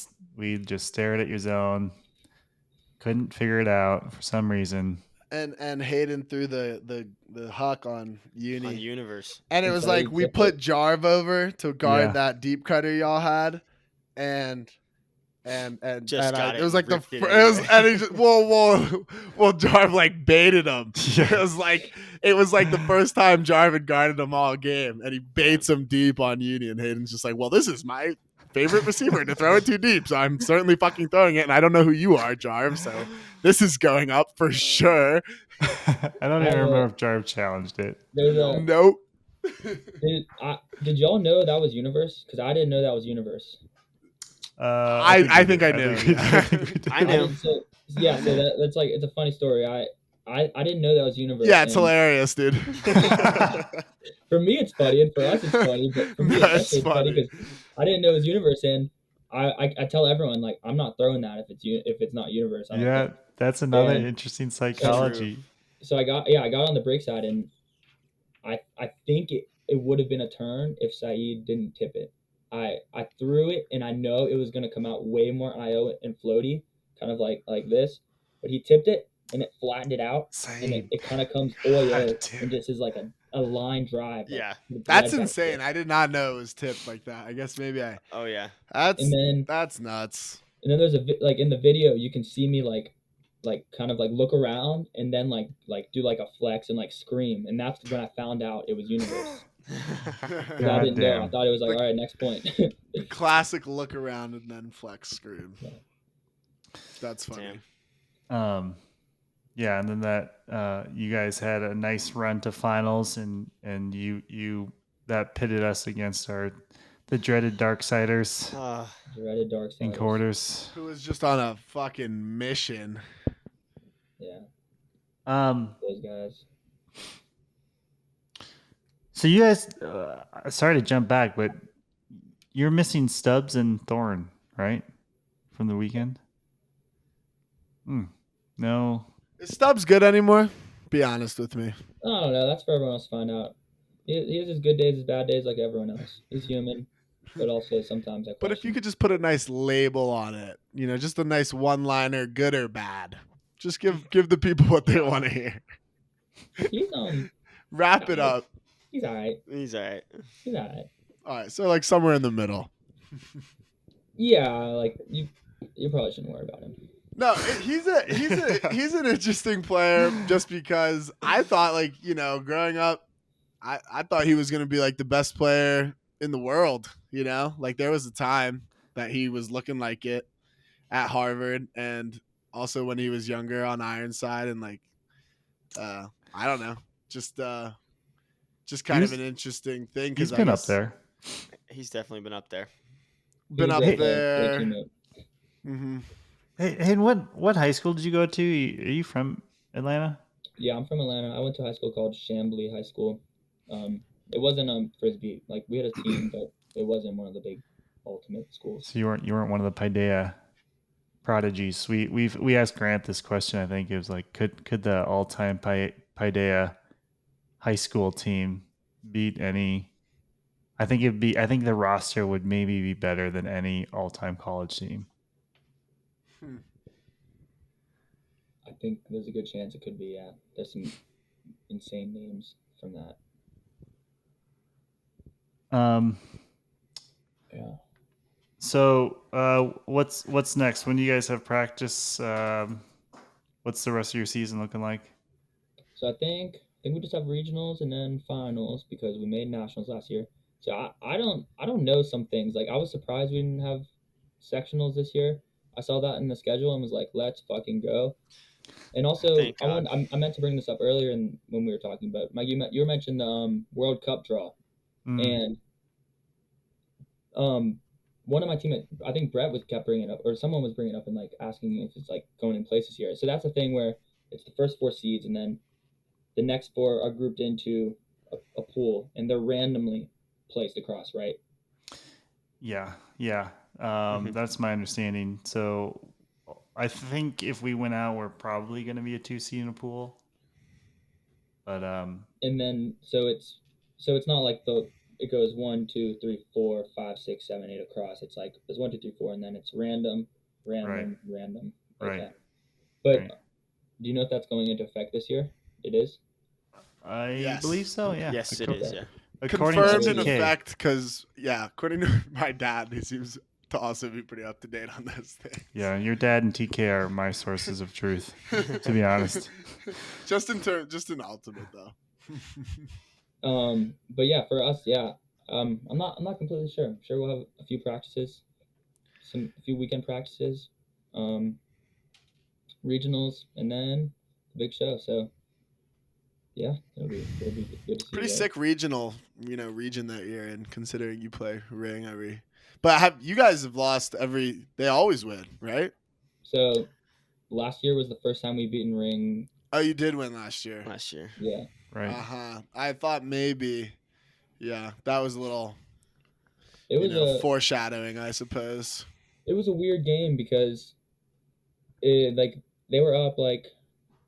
just stared at your zone, couldn't figure it out for some reason. And Hayden threw the huck on Uni. On Universe. And it was like we put Jarv over to guard that deep cutter y'all had, and it was like and he just, Jarv like baited him. Yeah. It was like the first time Jarv had guarded him all game, and he baits him deep on Uni, and Hayden's just like, well, this is my favorite receiver to throw it too deep, so I'm certainly fucking throwing it, and I don't know who you are, Jarv, so this is going up for sure. I don't even remember if Jarv challenged it. Nope. Did y'all know that was Universe? Because I didn't know that was Universe. I think I knew. I knew. So that's like, it's a funny story. I didn't know that was Universe. Yeah, it's hilarious, dude. For me, it's funny, and for us, it's funny. But for me, it's funny because I didn't know it was Universe, and I tell everyone, like, I'm not throwing that if it's not Universe. Yeah, that's another interesting psychology. So I got on the break side, and I think it would have been a turn if Saeed didn't tip it. I threw it, and I know it was going to come out way more IO and floaty, kind of like this, but he tipped it, and it flattened it out, and it kind of comes oil, and just is like a line drive. Yeah, that's insane. I did not know it was tipped like that. I guess maybe I. Oh yeah, that's nuts. And then there's like in the video, you can see me like kind of like look around, and then like do like a flex and like scream, and that's when I found out it was Universe. I didn't know. I thought it was like, all right, next point. Classic look around and then flex scream. Yeah. That's funny. Yeah, and then that you guys had a nice run to finals, and you that pitted us against the dreaded Darksiders. Dreaded Darksiders in quarters. Who was just on a fucking mission. Yeah. Those guys. So you guys, sorry to jump back, but you're missing Stubbs and Thorn, right, from the weekend? No. Is Stubbs good anymore? Be honest with me. I don't know. That's for everyone else to find out. He has his good days, his bad days, like everyone else. He's human, but also sometimes I question. But if you could just put a nice label on it, you know, just a nice one-liner, good or bad. Just give the people what they want to hear. He's Wrap it up. He's all right. All right, so like somewhere in the middle. Yeah, like you probably shouldn't worry about him. No, he's an interesting player just because I thought, like, you know, growing up, I thought he was going to be like the best player in the world, you know? Like there was a time that he was looking like it at Harvard, and also when he was younger on Ironside, and like I don't know, just kind of an interesting thing. He's been up there. He's definitely been up there. Mm-hmm. Hey, what high school did you go to? Are you from Atlanta? Yeah, I'm from Atlanta. I went to a high school called Chamblee High School. It wasn't Frisbee. Like we had a team, but it wasn't one of the big ultimate schools. So you weren't one of the Paideia prodigies. We asked Grant this question. I think it was like, could the all-time Paideia high school team beat any. I think the roster would maybe be better than any all-time college team. I think there's a good chance it could be. Yeah, there's some insane names from that. Yeah. So what's next? When do you guys have practice? What's the rest of your season looking like? So I think we just have regionals and then finals because we made nationals last year. So I don't know some things. Like I was surprised we didn't have sectionals this year. I saw that in the schedule and was like, let's fucking go. And also, Thank God. I meant to bring this up earlier when we were talking about Mike. You mentioned the World Cup draw, and one of my teammates, I think Brett kept bringing it up, or someone was bringing it up and like asking if it's like going in places here. So that's a thing where it's the first 4 seeds, and then the next 4 are grouped into a pool, and they're randomly placed across, right? Yeah. That's my understanding. So I think if we went out, we're probably going to be a 2 seed in a pool. But and then so it's not like it goes 1, 2, 3, 4, 5, 6, 7, 8 across. It's like there's 1, 2, 3, 4, and then it's random, Right. like Right. that. But Right. do you know if that's going into effect this year? It is. I believe so. Yeah. Yes, it is. Yeah. Confirmed in effect because according to my dad, he seems to also be pretty up to date on those things. Yeah, your dad and TK are my sources of truth, to be honest. just in ultimate though. But yeah, for us, I'm not completely sure. I'm sure we'll have a few practices, a few weekend practices, regionals, and then the big show. So yeah, it'll be good to see. Pretty sick regional, region that you're in, considering you play ring every. But you guys have lost every? They always win, right? So last year was the first time we beaten ring. Oh, you did win last year. Yeah. Right. I thought maybe, that was a little. It was foreshadowing, I suppose. It was a weird game because they were up like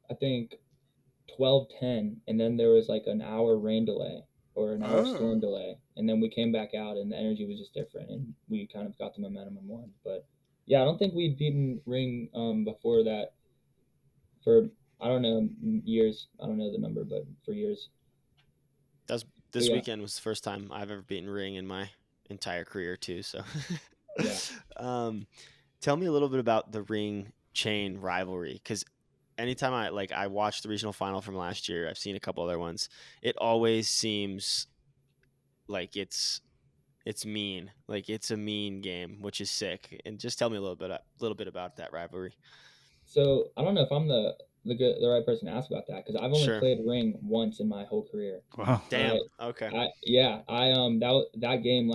I think 12-10, and then there was like an hour rain delay or an hour storm delay, and then we came back out and the energy was just different, and we kind of got the momentum and won. But yeah, I don't think we'd beaten ring before that for I don't know years. I don't know the number, but for years. This weekend was the first time I've ever beaten ring in my entire career too. So yeah. Tell me a little bit about the ring chain rivalry, because anytime I watched the regional final from last year, I've seen a couple other ones. It always seems like it's mean, like it's a mean game, which is sick. And just tell me a little bit about that rivalry. So I don't know if I'm the right person to ask about that because I've only played ring once in my whole career. Wow. Damn. Okay. That game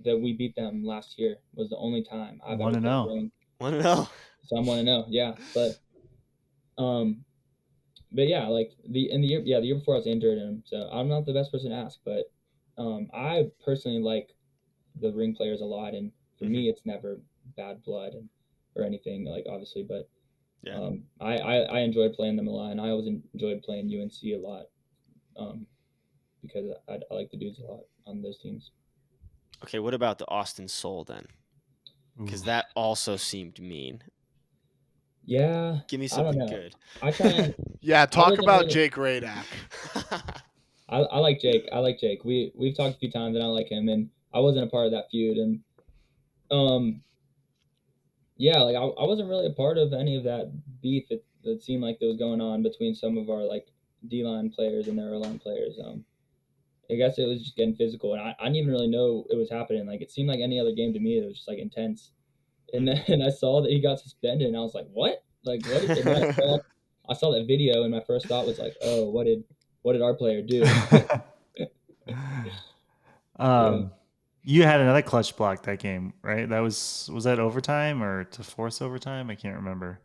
that we beat them last year was the only time I've ever played ring. 1-0. So I'm 1-0. Yeah, but yeah, like the year before I was injured, and so I'm not the best person to ask, but I personally like the ring players a lot, and for me, it's never bad blood or anything, like obviously, but I enjoyed playing them a lot, and I always enjoyed playing UNC a lot, because I like the dudes a lot on those teams. Okay, what about the Austin Soul then? Because that also seemed mean. Yeah. Give me something good. I try and talk about Jake Radak. I like Jake. We've talked a few times, and I like him, and I wasn't a part of that feud, and like I wasn't really a part of any of that beef that seemed like that was going on between some of our like D-line players and their O-line players. I guess it was just getting physical, and I didn't even really know it was happening. Like it seemed like any other game to me. It was just like intense, and then I saw that he got suspended, and I was like, "What? Like what?" I saw that video, and my first thought was like, "Oh, what did our player do?" You had another clutch block that game, right? That was that overtime or to force overtime? I can't remember.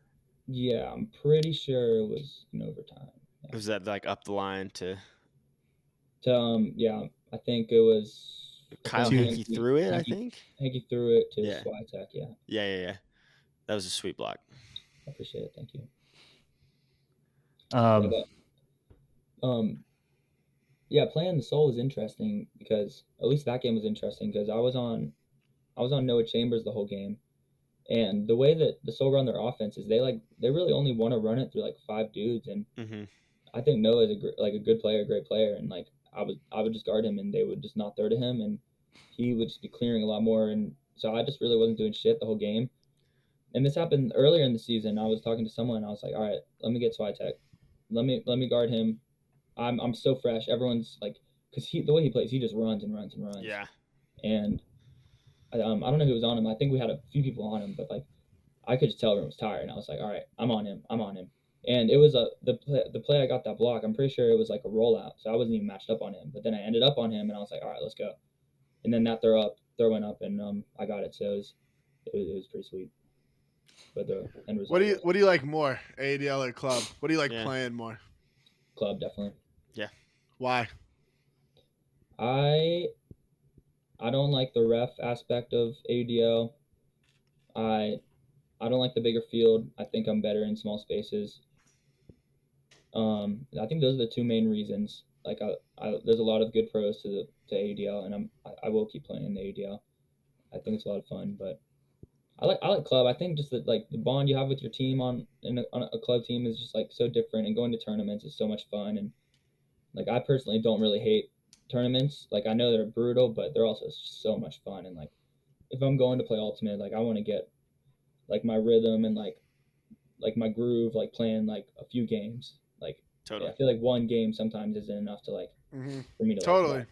Yeah, I'm pretty sure it was in overtime. Yeah. Was that like up the line to? I think it was Kyle Hankey threw it. I think Hankey threw it to Swiatek. Yeah. That was a sweet block. I appreciate it. Thank you. playing the Soul was interesting because at least that game was interesting because I was on Noah Chambers the whole game, and the way that the Soul run their offense is they really only want to run it through like 5 dudes, and I think Noah is a good player, great player, and like I would just guard him and they would just not throw to him and he would just be clearing a lot more, and so I just really wasn't doing shit the whole game. And this happened earlier in the season. I was talking to someone and I was like, all right, let me get Switek. Let me guard him. I'm so fresh. Everyone's like, because the way he plays, he just runs and runs and runs. Yeah. And I don't know who was on him. I think we had a few people on him, but like I could just tell everyone was tired. And I was like, all right, I'm on him. And it was the play I got that block. I'm pretty sure it was like a rollout, so I wasn't even matched up on him. But then I ended up on him, and I was like, all right, let's go. And then that throw went up, and I got it. So it was pretty sweet. But the end result. What do you like more, ADL or club? What do you like playing more? Club, definitely. Yeah. Why? I don't like the ref aspect of ADL. I don't like the bigger field. I think I'm better in small spaces. I think those are the 2 main reasons. Like there's a lot of good pros to ADL, and I will keep playing the ADL. I think it's a lot of fun, but I like club. I think just that like the bond you have with your team on a club team is just like so different, and going to tournaments is so much fun. And like I personally don't really hate tournaments. Like I know they're brutal, but they're also so much fun. And like if I'm going to play ultimate, like I want to get like my rhythm and like my groove, like playing like a few games. Like totally. I feel like one game sometimes isn't enough to like for me to totally. Like,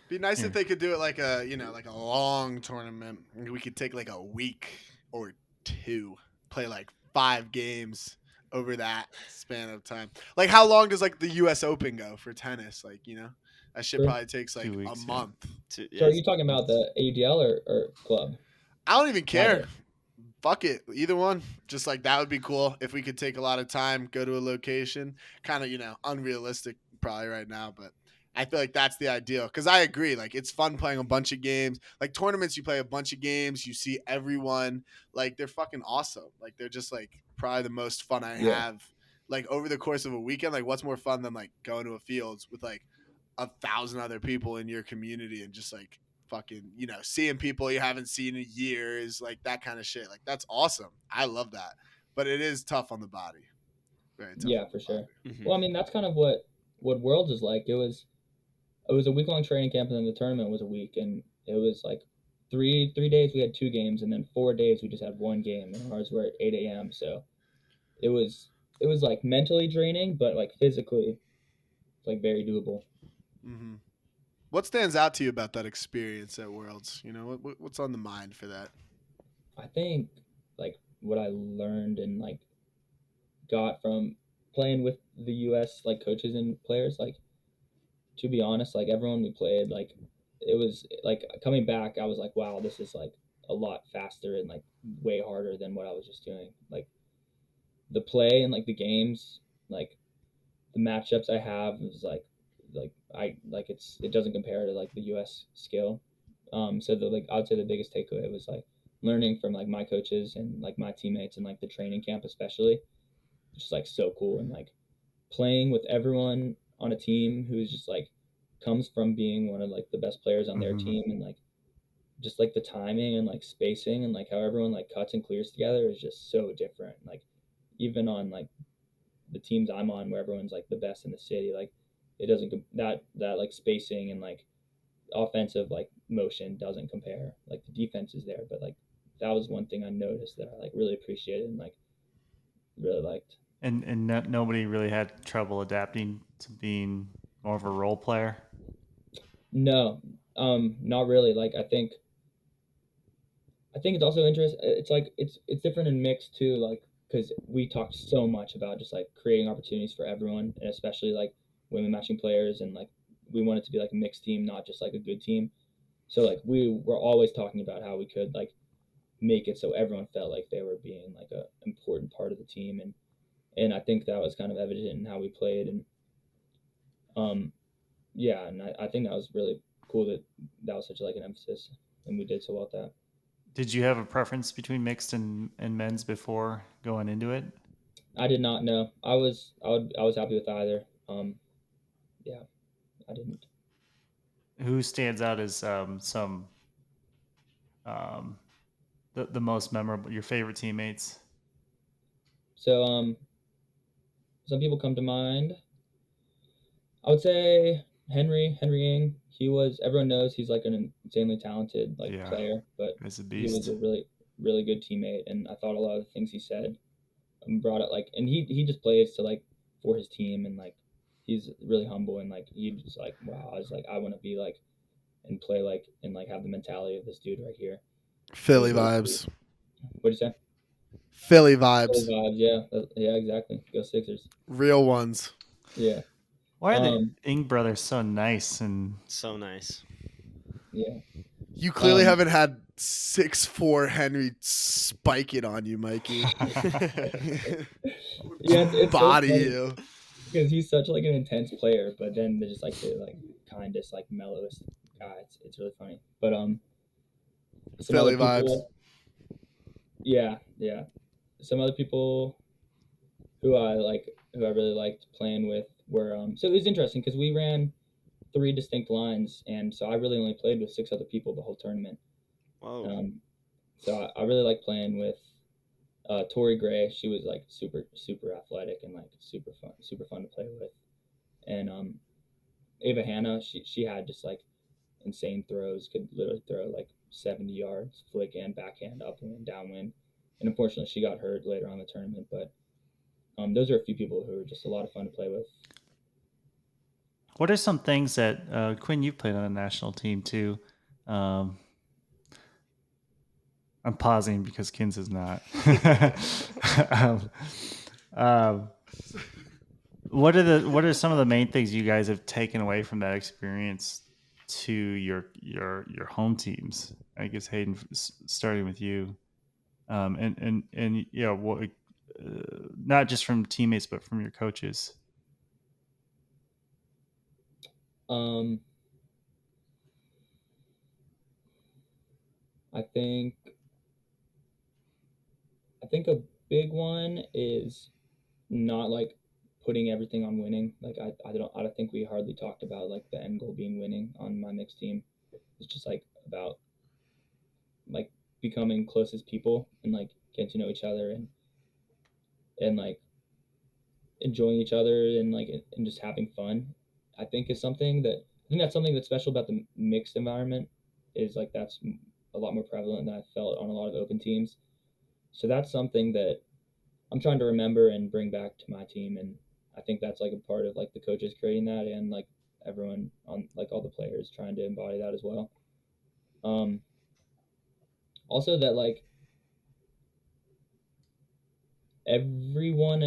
be nice if they could do it like a like a long tournament. We could take like a week or 2, play like 5 games over that span of time. Like how long does like the U.S. Open go for tennis? Like that shit probably takes like 2 weeks, a month. So are you talking about the ADL or club? I don't even care. Fuck it, either one. Just like that would be cool if we could take a lot of time, go to a location. Kind of unrealistic probably right now, but I feel like that's the ideal because I agree. Like it's fun playing a bunch of games. Like tournaments, you play a bunch of games, you see everyone. Like they're fucking awesome. Like they're just like probably the most fun I have. Like over the course of a weekend, like what's more fun than like going to a fields with like 1,000 other people in your community and just like fucking seeing people you haven't seen in years, like that kind of shit. Like that's awesome. I love that, but it is tough on the body. Very tough. Yeah, for sure. Well, I mean that's kind of what Worlds is like. It was a week-long training camp, and then the tournament was a week, and it was like 3 days we had 2 games, and then 4 days we just had 1 game, and ours were at 8 a.m. So it was like mentally draining, but like physically, like very doable. Mm-hmm. What stands out to you about that experience at Worlds? What's on the mind for that? I think like what I learned and like got from playing with the U.S. like coaches and players, like to be honest, like everyone we played, like it was like coming back, I was like, wow, this is like a lot faster and like way harder than what I was just doing. Like the play and like the games, like the matchups I have is like it doesn't compare to like the US skill. So I would say the biggest takeaway was like learning from like my coaches and like my teammates and like the training camp especially. Just like so cool, and like playing with everyone on a team who's just like comes from being one of like the best players on their team, and like just like the timing and like spacing and like how everyone like cuts and clears together is just so different. Like even on like the teams I'm on where everyone's like the best in the city, like it doesn't that like spacing and like offensive like motion doesn't compare. Like the defense is there, but like that was one thing I noticed that I like really appreciated and like really liked. And nobody really had trouble adapting to being more of a role player? No, not really. Like I think it's also interesting. It's like it's different in mixed too. Like because we talked so much about just like creating opportunities for everyone, and especially like women matching players, and like we want it to be like a mixed team, not just like a good team. So like we were always talking about how we could like make it so everyone felt like they were being like a important part of the team, and I think that was kind of evident in how we played, and yeah, and I think that was really cool that was such like an emphasis, and we did so well at that. Did you have a preference between mixed and men's before going into it? I did not know. I was happy with either. yeah, I didn't. Who stands out as the most memorable? Your favorite teammates? So some people come to mind. I would say Henry Ng. Everyone knows he's like an insanely talented player, but He's a he was beast. a really good teammate, and I thought a lot of the things he said brought it and he just plays to for his team, and he's really humble, and he just wow, I was I want to be and play and have the mentality of this dude right here. Philly vibes. What'd you say? Philly vibes. Philly vibes, yeah, exactly. Go Sixers. Real ones. Yeah. Why are the Ing brothers so nice and so nice? Yeah. You clearly haven't had 6'4" Henry spike it on you, Mikey. Yeah, it's body so you. Because he's such an intense player, but then they're just the kindest, mellowest guy. It's really funny. But some Philly other people, vibes. Yeah. Some other people who I really liked playing with were so it was interesting because we ran 3 distinct lines, and so I really only played with 6 other people the whole tournament. Whoa. So I really liked playing with Tori Gray. She was super athletic and super fun to play with. And Ava Hanna, she had just insane throws, could literally throw 70 yards, flick and backhand, upwind, downwind. And unfortunately, she got hurt later on in the tournament. But those are a few people who are just a lot of fun to play with. What are some things that Quinn, you've played on a national team too? I'm pausing because Kins is not. What are some of the main things you guys have taken away from that experience to your home teams? I guess Hayden, starting with you, and yeah, what not just from teammates but from your coaches. I think a big one is not putting everything on winning. I don't think we hardly talked about the end goal being winning on my mixed team. It's just about becoming close as people and getting to know each other and enjoying each other and and just having fun. I think that's something that's special about the mixed environment is that's a lot more prevalent than I felt on a lot of open teams. So that's something that I'm trying to remember and bring back to my team, and I think that's a part of the coaches creating that and everyone on all the players trying to embody that as well. Also that everyone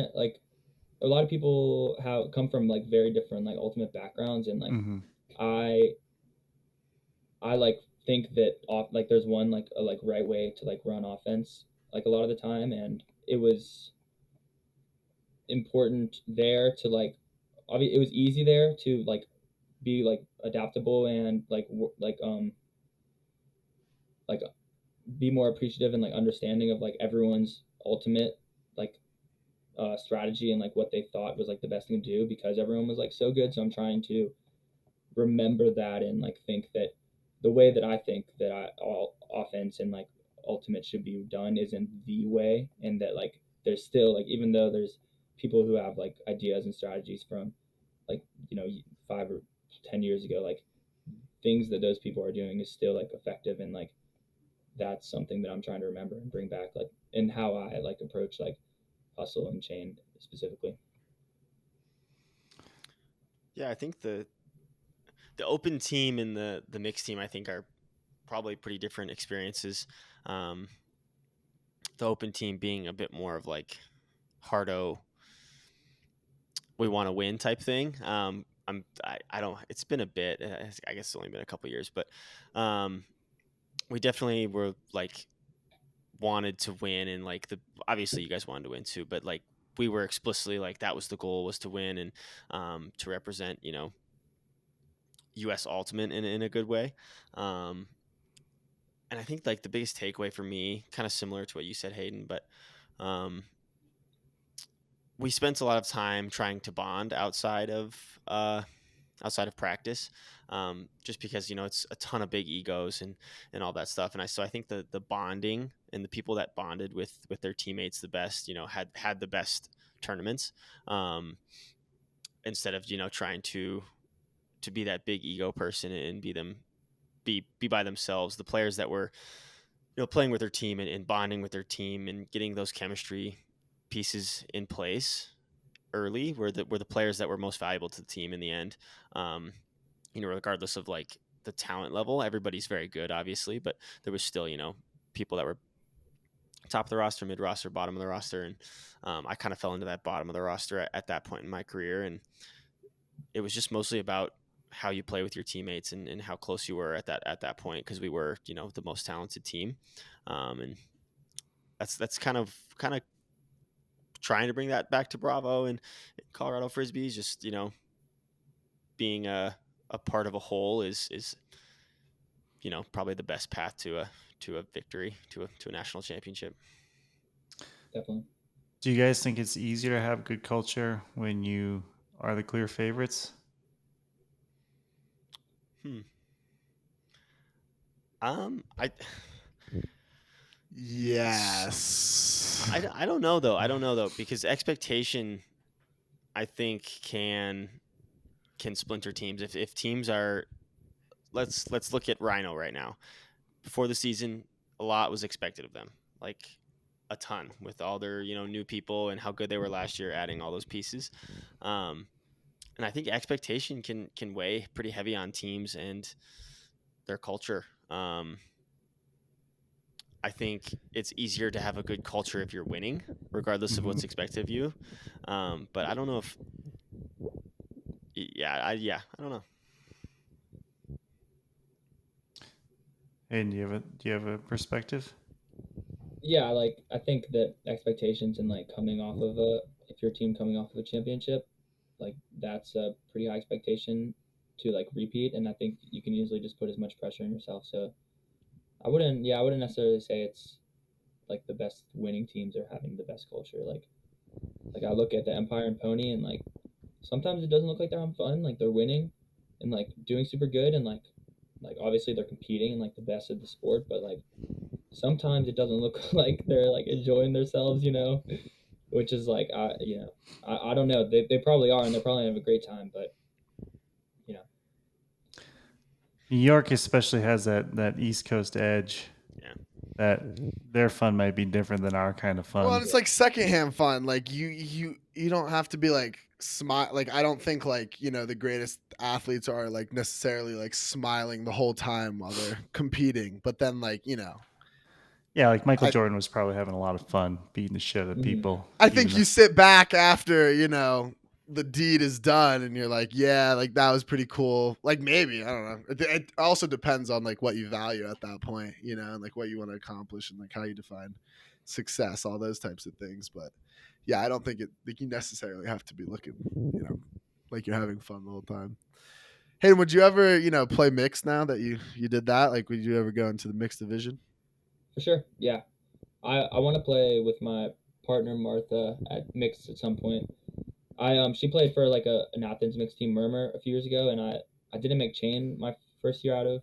a lot of people have come from very different ultimate backgrounds, and Mm-hmm. I think that there's one a right way to run offense a lot of the time, and it was important there to it was easy there to be adaptable and be more appreciative and understanding of everyone's ultimate strategy and what they thought was the best thing to do, because everyone was so good. So I'm trying to remember that and think that the way that I think that all offense and ultimate should be done isn't the way, and that there's still even though there's people who have ideas and strategies from 5 or 10 years ago, things that those people are doing is still effective, and that's something that I'm trying to remember and bring back in how I approach hustle and chain specifically. Yeah, I think the open team and the mixed team, I think, are probably pretty different experiences. The open team being a bit more of hardo, we want to win type thing. I don't. It's been a bit. I guess it's only been a couple years, but we definitely were wanted to win, and obviously you guys wanted to win too, but we were explicitly that was the goal, was to win and to represent U.S. Ultimate in a good way. And I think the biggest takeaway for me, kind of similar to what you said, Hayden, but we spent a lot of time trying to bond outside of outside of practice, just because, it's a ton of big egos and all that stuff. And I think the bonding and the people that bonded with their teammates the best, had the best tournaments, instead of, trying to be that big ego person and be by themselves. The players that were, playing with their team and bonding with their team and getting those chemistry pieces in place early were the players that were most valuable to the team in the end. Regardless of like the talent level, everybody's very good, obviously, but there was still, people that were top of the roster, mid roster, bottom of the roster. And I kind of fell into that bottom of the roster at that point in my career. And it was just mostly about how you play with your teammates and how close you were at that point. Cause we were, the most talented team. And that's kind of trying to bring that back to Bravo and Colorado Frisbees, just, being a part of a whole is probably the best path to a victory, to a national championship. Definitely. Do you guys think it's easier to have good culture when you are the clear favorites? Yes. I don't know though, because expectation, I think, can splinter teams. If teams are, let's look at Rhino right now. Before the season, a lot was expected of them, like a ton, with all their new people and how good they were last year, adding all those pieces. And I think expectation can weigh pretty heavy on teams and their culture. I think it's easier to have a good culture if you're winning, regardless of what's expected of you. But I don't know if, I don't know. And do you have a perspective? Yeah, like I think that expectations and like coming off of if your team coming off of a championship, like that's a pretty high expectation to like repeat, and I think you can easily just put as much pressure on yourself. So I wouldn't necessarily say it's like the best winning teams are having the best culture. Like I look at the Empire and Pony, and like sometimes it doesn't look like they're having fun, like they're winning and like doing super good, and like obviously they're competing and like the best of the sport, but like sometimes it doesn't look like they're like enjoying themselves, which is like I don't know. They probably are, and they're probably having a great time, but New York especially has that East Coast edge. Yeah. That their fun might be different than our kind of fun. Well, and it's like secondhand fun. Like you don't have to be like smile. Like I don't think like the greatest athletes are like necessarily like smiling the whole time while they're competing. But then like yeah, like Michael Jordan was probably having a lot of fun beating the shit out of people. I think you sit back after the deed is done and you're like, yeah, like that was pretty cool. Like maybe, I don't know. It also depends on like what you value at that point, and like what you want to accomplish and like how you define success, all those types of things. But yeah, I don't think you necessarily have to be looking, like you're having fun the whole time. Hey, would you ever, play mixed now that you did that? Like, would you ever go into the mixed division? For sure. Yeah. I want to play with my partner, Martha, at mixed at some point. She played for like an Athens mixed team, Murmur, a few years ago, and I didn't make chain my first year out of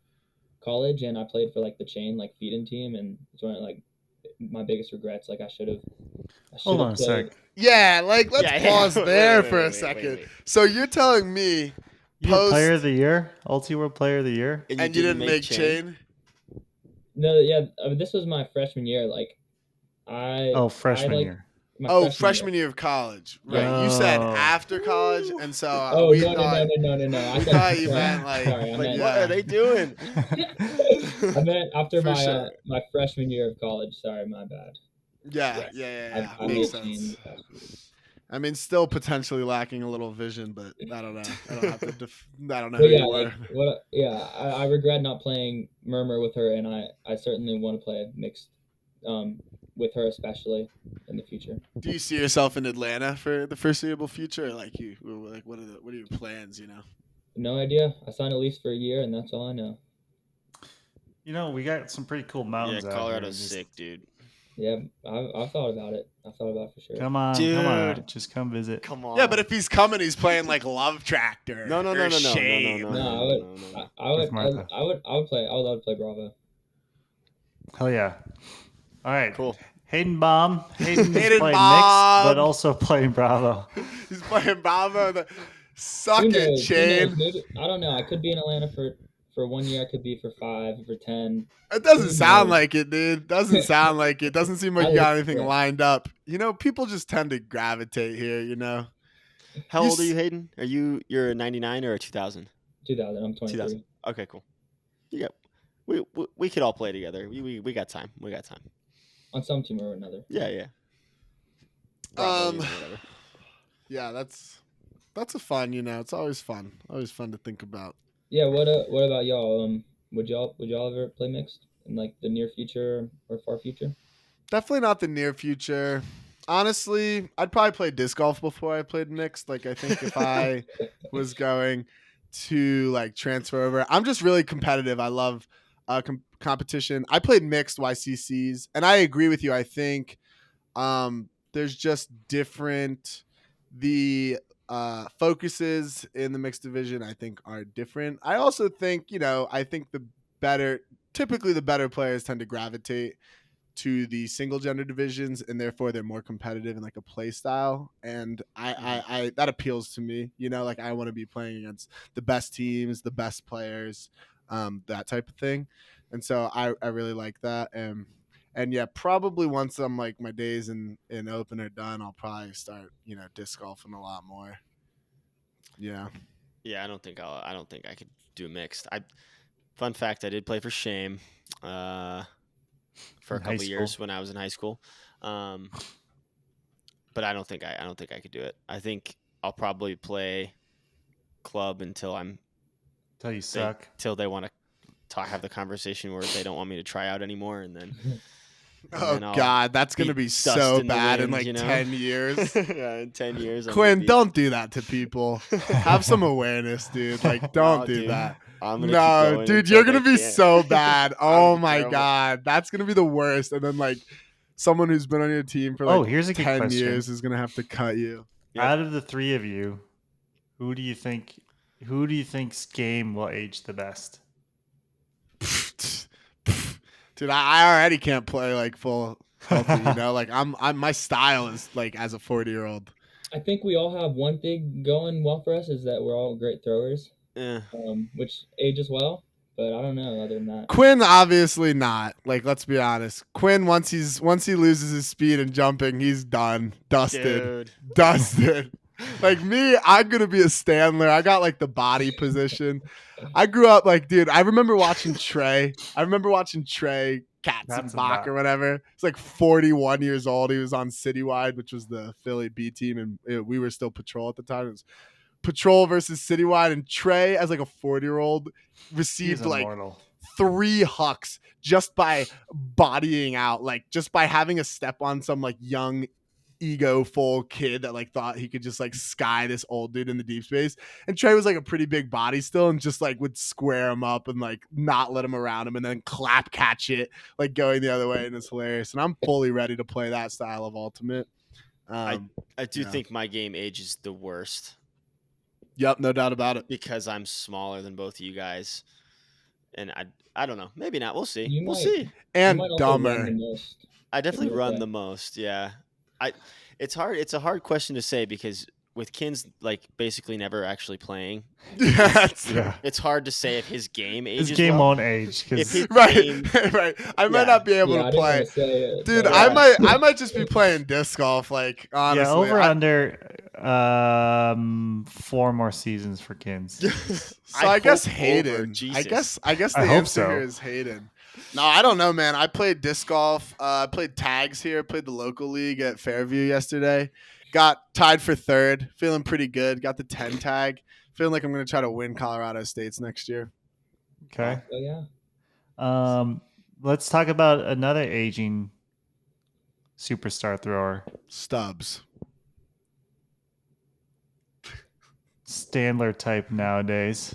college, and I played for like the chain like feed-in team, and it's one of like my biggest regrets. Like I should have. Hold on a sec. Yeah, like let's pause there for a second. Wait. So you're telling me you're player of the year, ultiworld player of the year, and you didn't make chain? No, yeah, this was my freshman year. Like freshman year. Freshman year of college. Right. Oh. You said after college, and so no. We thought you meant like, sorry, what are they doing? I meant after sure. my freshman year of college. Sorry, my bad. Yeah. I Makes sense. I mean, still potentially lacking a little vision, but I don't know. I don't have to. I don't know who you were. I regret not playing Murmur with her, and I certainly want to play mixed, with her especially in the future. Do you see yourself in Atlanta for the foreseeable future? Or like what are your plans? No idea. I signed a lease for a year, and that's all I know. We got some pretty cool mountains. Yeah, Colorado's out here. sick, dude. Yeah, I've thought about it. I've thought about it for sure. Come on, Dude. just come visit. Come on. Yeah, but if he's coming, he's playing like Love Tractor. No. or Shame. No, I would love to play Bravo. Hell yeah! All right, Cool. Hayden Baum. Hayden's Hayden playing Baum. Mixed, but also playing Bravo. He's playing Bravo. Suck Who it, knows? Shane. Maybe, I don't know. I could be in Atlanta for 1 year. I could be for 5, for 10. It doesn't sound like it, dude. Doesn't sound like it. Doesn't seem like you got anything lined up. People just tend to gravitate here. How old are you, Hayden? You're a 99 or a 2000? 2000. I'm 23. 2000. Okay, cool. Yeah, we could all play together. We got time. We got time. On some team or another. Yeah. Yeah, that's a fun. It's always fun. Always fun to think about. Yeah. What about y'all? Would y'all ever play Mixed in like the near future or far future? Definitely not the near future. Honestly, I'd probably play disc golf before I played Mixed. Like, I think if I was going to like transfer over, I'm just really competitive. I love competition. I played Mixed YCCs, and I agree with you. I think there's just different. The focuses in the Mixed division, I think, are different. I also think, I think typically the better players tend to gravitate to the single gender divisions, and therefore they're more competitive in like a play style. And I that appeals to me. Like I want to be playing against the best teams, the best players, that type of thing. And so I really like that. And yeah, probably once I'm like my days in open are done, I'll probably start, disc golfing a lot more. Yeah. Yeah, I don't think I could do Mixed. Fun fact, I did play for Shame for a couple of years when I was in high school. But I don't think I could do it. I think I'll probably play club until you suck. Till they want to have the conversation where they don't want me to try out anymore, and then God, that's gonna be so bad in like 10 years. Yeah, in 10 years. Quinn, don't do that to people. Have some awareness, dude. Like, don't do that. No, dude, you're gonna be so bad. Oh my God, that's gonna be the worst. And then like someone who's been on your team for like here's a 10 years is gonna have to cut you. Yep. Out of the three of you, who do you think's game will age the best? Dude, I already can't play like full healthy, like I'm my style is like as a 40-year-old. I think we all have one thing going well for us is that we're all great throwers. Yeah. Which ages well, but I don't know other than that. Quinn obviously not. Like, let's be honest. Quinn once he loses his speed and jumping, he's done. Dusted. Like me, I'm gonna be a Stanler. I got like the body position. I grew up like, dude, I remember watching Trey Katzenbach or whatever. He's like 41 years old. He was on Citywide, which was the Philly B team, and we were still Patrol at the time. It was Patrol versus Citywide, and Trey, as like a 40-year-old, received like 3 hucks just by bodying out, like just by having a step on some like young ego-full kid that like thought he could just like sky this old dude in the deep space. And Trey was like a pretty big body still, and just like would square him up and like not let him around him, and then clap catch it like going the other way, and it's hilarious. And I'm fully ready to play that style of ultimate. I do think my game ages the worst. Yep, no doubt about it. Because I'm smaller than both of you guys, and I don't know, maybe not. We'll see. We'll see. And dumber. I definitely run the most. Yeah. It's hard. It's a hard question to say because with Kin's like basically never actually playing. It's hard to say if his game ages. His game won't age. Right. I might not be able to play. Dude, I might just be playing disc golf. Like, honestly. Yeah, under 4 more seasons for Kins. So I guess Hayden. I guess the answer here is Hayden. No, I don't know, man. I played disc golf. I played tags here. Played the local league at Fairview yesterday. Got tied for 3rd. Feeling pretty good. Got the 10 tag. Feeling like I'm going to try to win Colorado States next year. Okay. Oh, yeah. Let's talk about another aging superstar thrower. Stubbs. Standler type nowadays.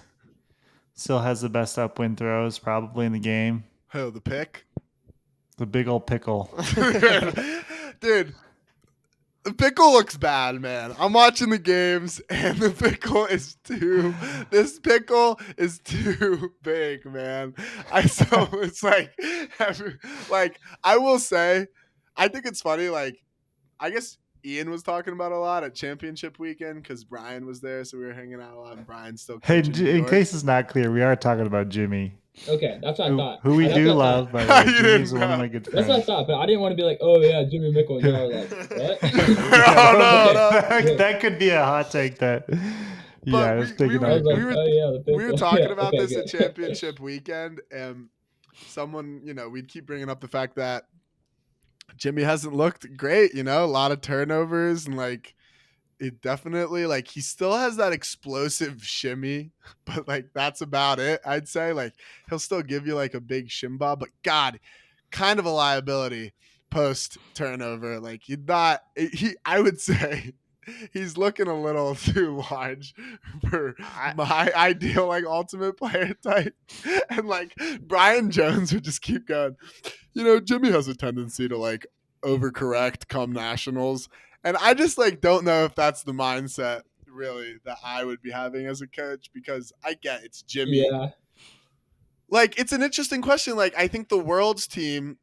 Still has the best upwind throws probably in the game. Who, the pick? The big old pickle. Dude, the pickle looks bad, man. I'm watching the games, and the pickle is too. This pickle is too big, man. It's like I will say, I think it's funny. Like, I guess Ian was talking about a lot at championship weekend because Brian was there, so we were hanging out a lot. And Brian's still Hey, coaching New in York. case it's not clear, we are talking about Jimmy. Okay, that's what I thought. Who we That's do what I love, thought. by the way. You Jimmy's didn't one of know. my good That's friends. what I thought, but I didn't want to be like, oh yeah, Jimmy Mickle. Y'all were like, what? No. That could be a hot take that. Yeah, But it's big I enough. was like, oh yeah, the we were pickle. talking Yeah, about okay, this at good. championship weekend, and someone, we'd keep bringing up the fact that Jimmy hasn't looked great, a lot of turnovers, and like it definitely, like, he still has that explosive shimmy, but like that's about it. I'd say, like, he'll still give you like a big shimba, but God, kind of a liability post turnover. Like, I would say he's looking a little too large for my ideal like ultimate player type. And like Brian Jones would just keep going, Jimmy has a tendency to like overcorrect come nationals. And I just like don't know if that's the mindset really that I would be having as a coach, because I get it's Jimmy. Yeah. Like, it's an interesting question. Like, I think the world's team,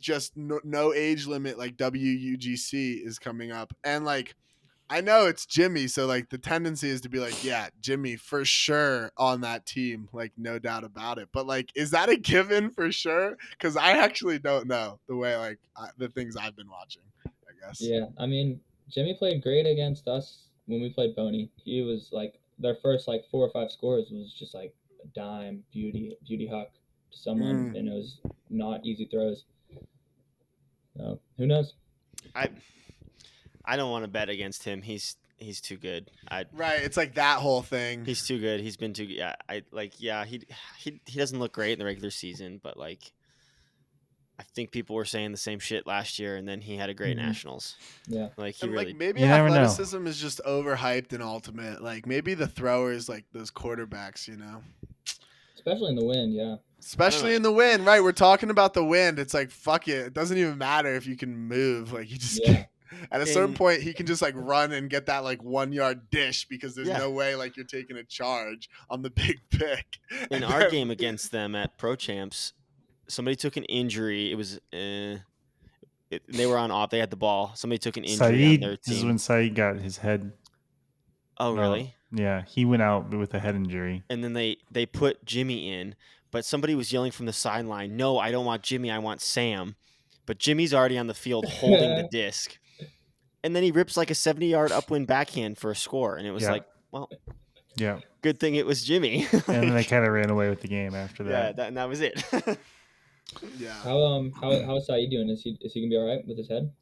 just no age limit, like WUGC is coming up. And like, I know it's Jimmy. So like the tendency is to be like, yeah, Jimmy for sure on that team. Like, no doubt about it. But like, is that a given for sure? Because I actually don't know the way, like the things I've been watching, I guess. Yeah. I mean, Jimmy played great against us when we played Pony. He was like, their first like 4 or 5 scores was just like a dime beauty huck to someone, and it was not easy throws. So who knows? I don't want to bet against him. He's too good. Right. It's like that whole thing. He's too good. He's been too good. Yeah. He doesn't look great in the regular season, but like, I think people were saying the same shit last year, and then he had a great nationals. Yeah. Like, he and really. like maybe You never know. athleticism is just overhyped in ultimate. Like, maybe the throwers, like those quarterbacks, Especially in the wind, yeah. Especially in the wind, right? We're talking about the wind. It's like, fuck it. It doesn't even matter if you can move. Like, you just at a certain point, he can just like run and get that like 1 yard dish, because there's no way like you're taking a charge on the big pick. In our game against them at Pro Champs, somebody took an injury. It was they were on off. They had the ball. Somebody took an injury on their team. This is when Saeed got his head. Oh, really? Yeah, he went out with a head injury. And then they put Jimmy in, but somebody was yelling from the sideline, "No, I don't want Jimmy. I want Sam." But Jimmy's already on the field holding the disc. And then he rips like a 70-yard upwind backhand for a score. And it was like, well, good thing it was Jimmy. And then they kind of ran away with the game after that. Yeah, and that was it. Yeah. How's Saeed doing? Is he gonna be all right with his head?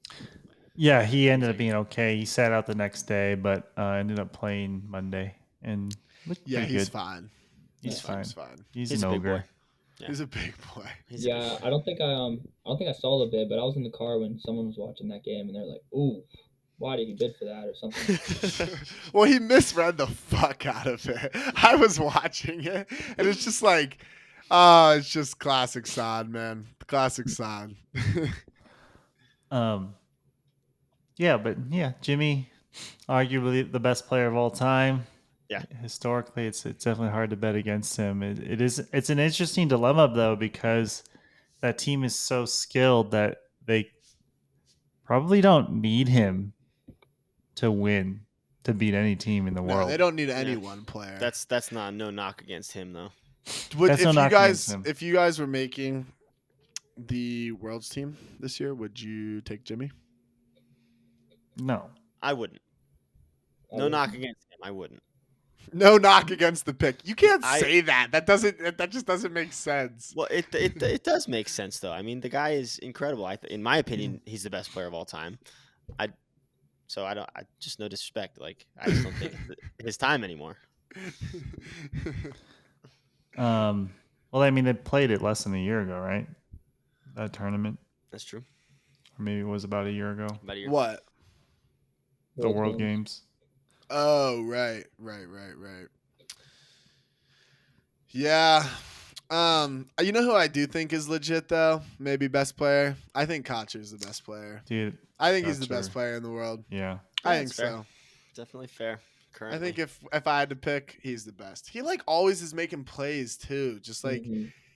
Yeah, he ended up being okay. He sat out the next day, but ended up playing Monday and looked pretty he's good. fine. He's fine. He's a an big boy. ogre. Yeah. He's a big boy. I don't think I saw the bid, but I was in the car when someone was watching that game, and they're like, "Ooh, why did he bid for that or something?" Well, he misread the fuck out of it. I was watching it, and it's just like, it's just classic Sod, man. Classic Sod. Jimmy, arguably the best player of all time. Yeah. Historically, it's definitely hard to bet against him. It's an interesting dilemma though, because that team is so skilled that they probably don't need him to win to beat any team in the world. They don't need any one player. That's not no knock against him though. If you guys were making the world's team this year, would you take Jimmy? No, I wouldn't. No knock against him. I wouldn't. No knock against the pick. You can't say that. That just doesn't make sense. Well, it does make sense though. I mean, the guy is incredible. In my opinion, he's the best player of all time. I just no disrespect. Like, I just don't think it's his time anymore. Well, I mean, they played it less than a year ago, right? That tournament. That's true. Or maybe it was about a year ago. What? The World Games. Oh, right. Yeah. You know who I do think is legit though? Maybe best player. I think Kocher's the best player. Dude, I think he's the best player in the world. Yeah. I think so. Definitely fair. Currently. I think if I had to pick, he's the best. He like always is making plays too. Just like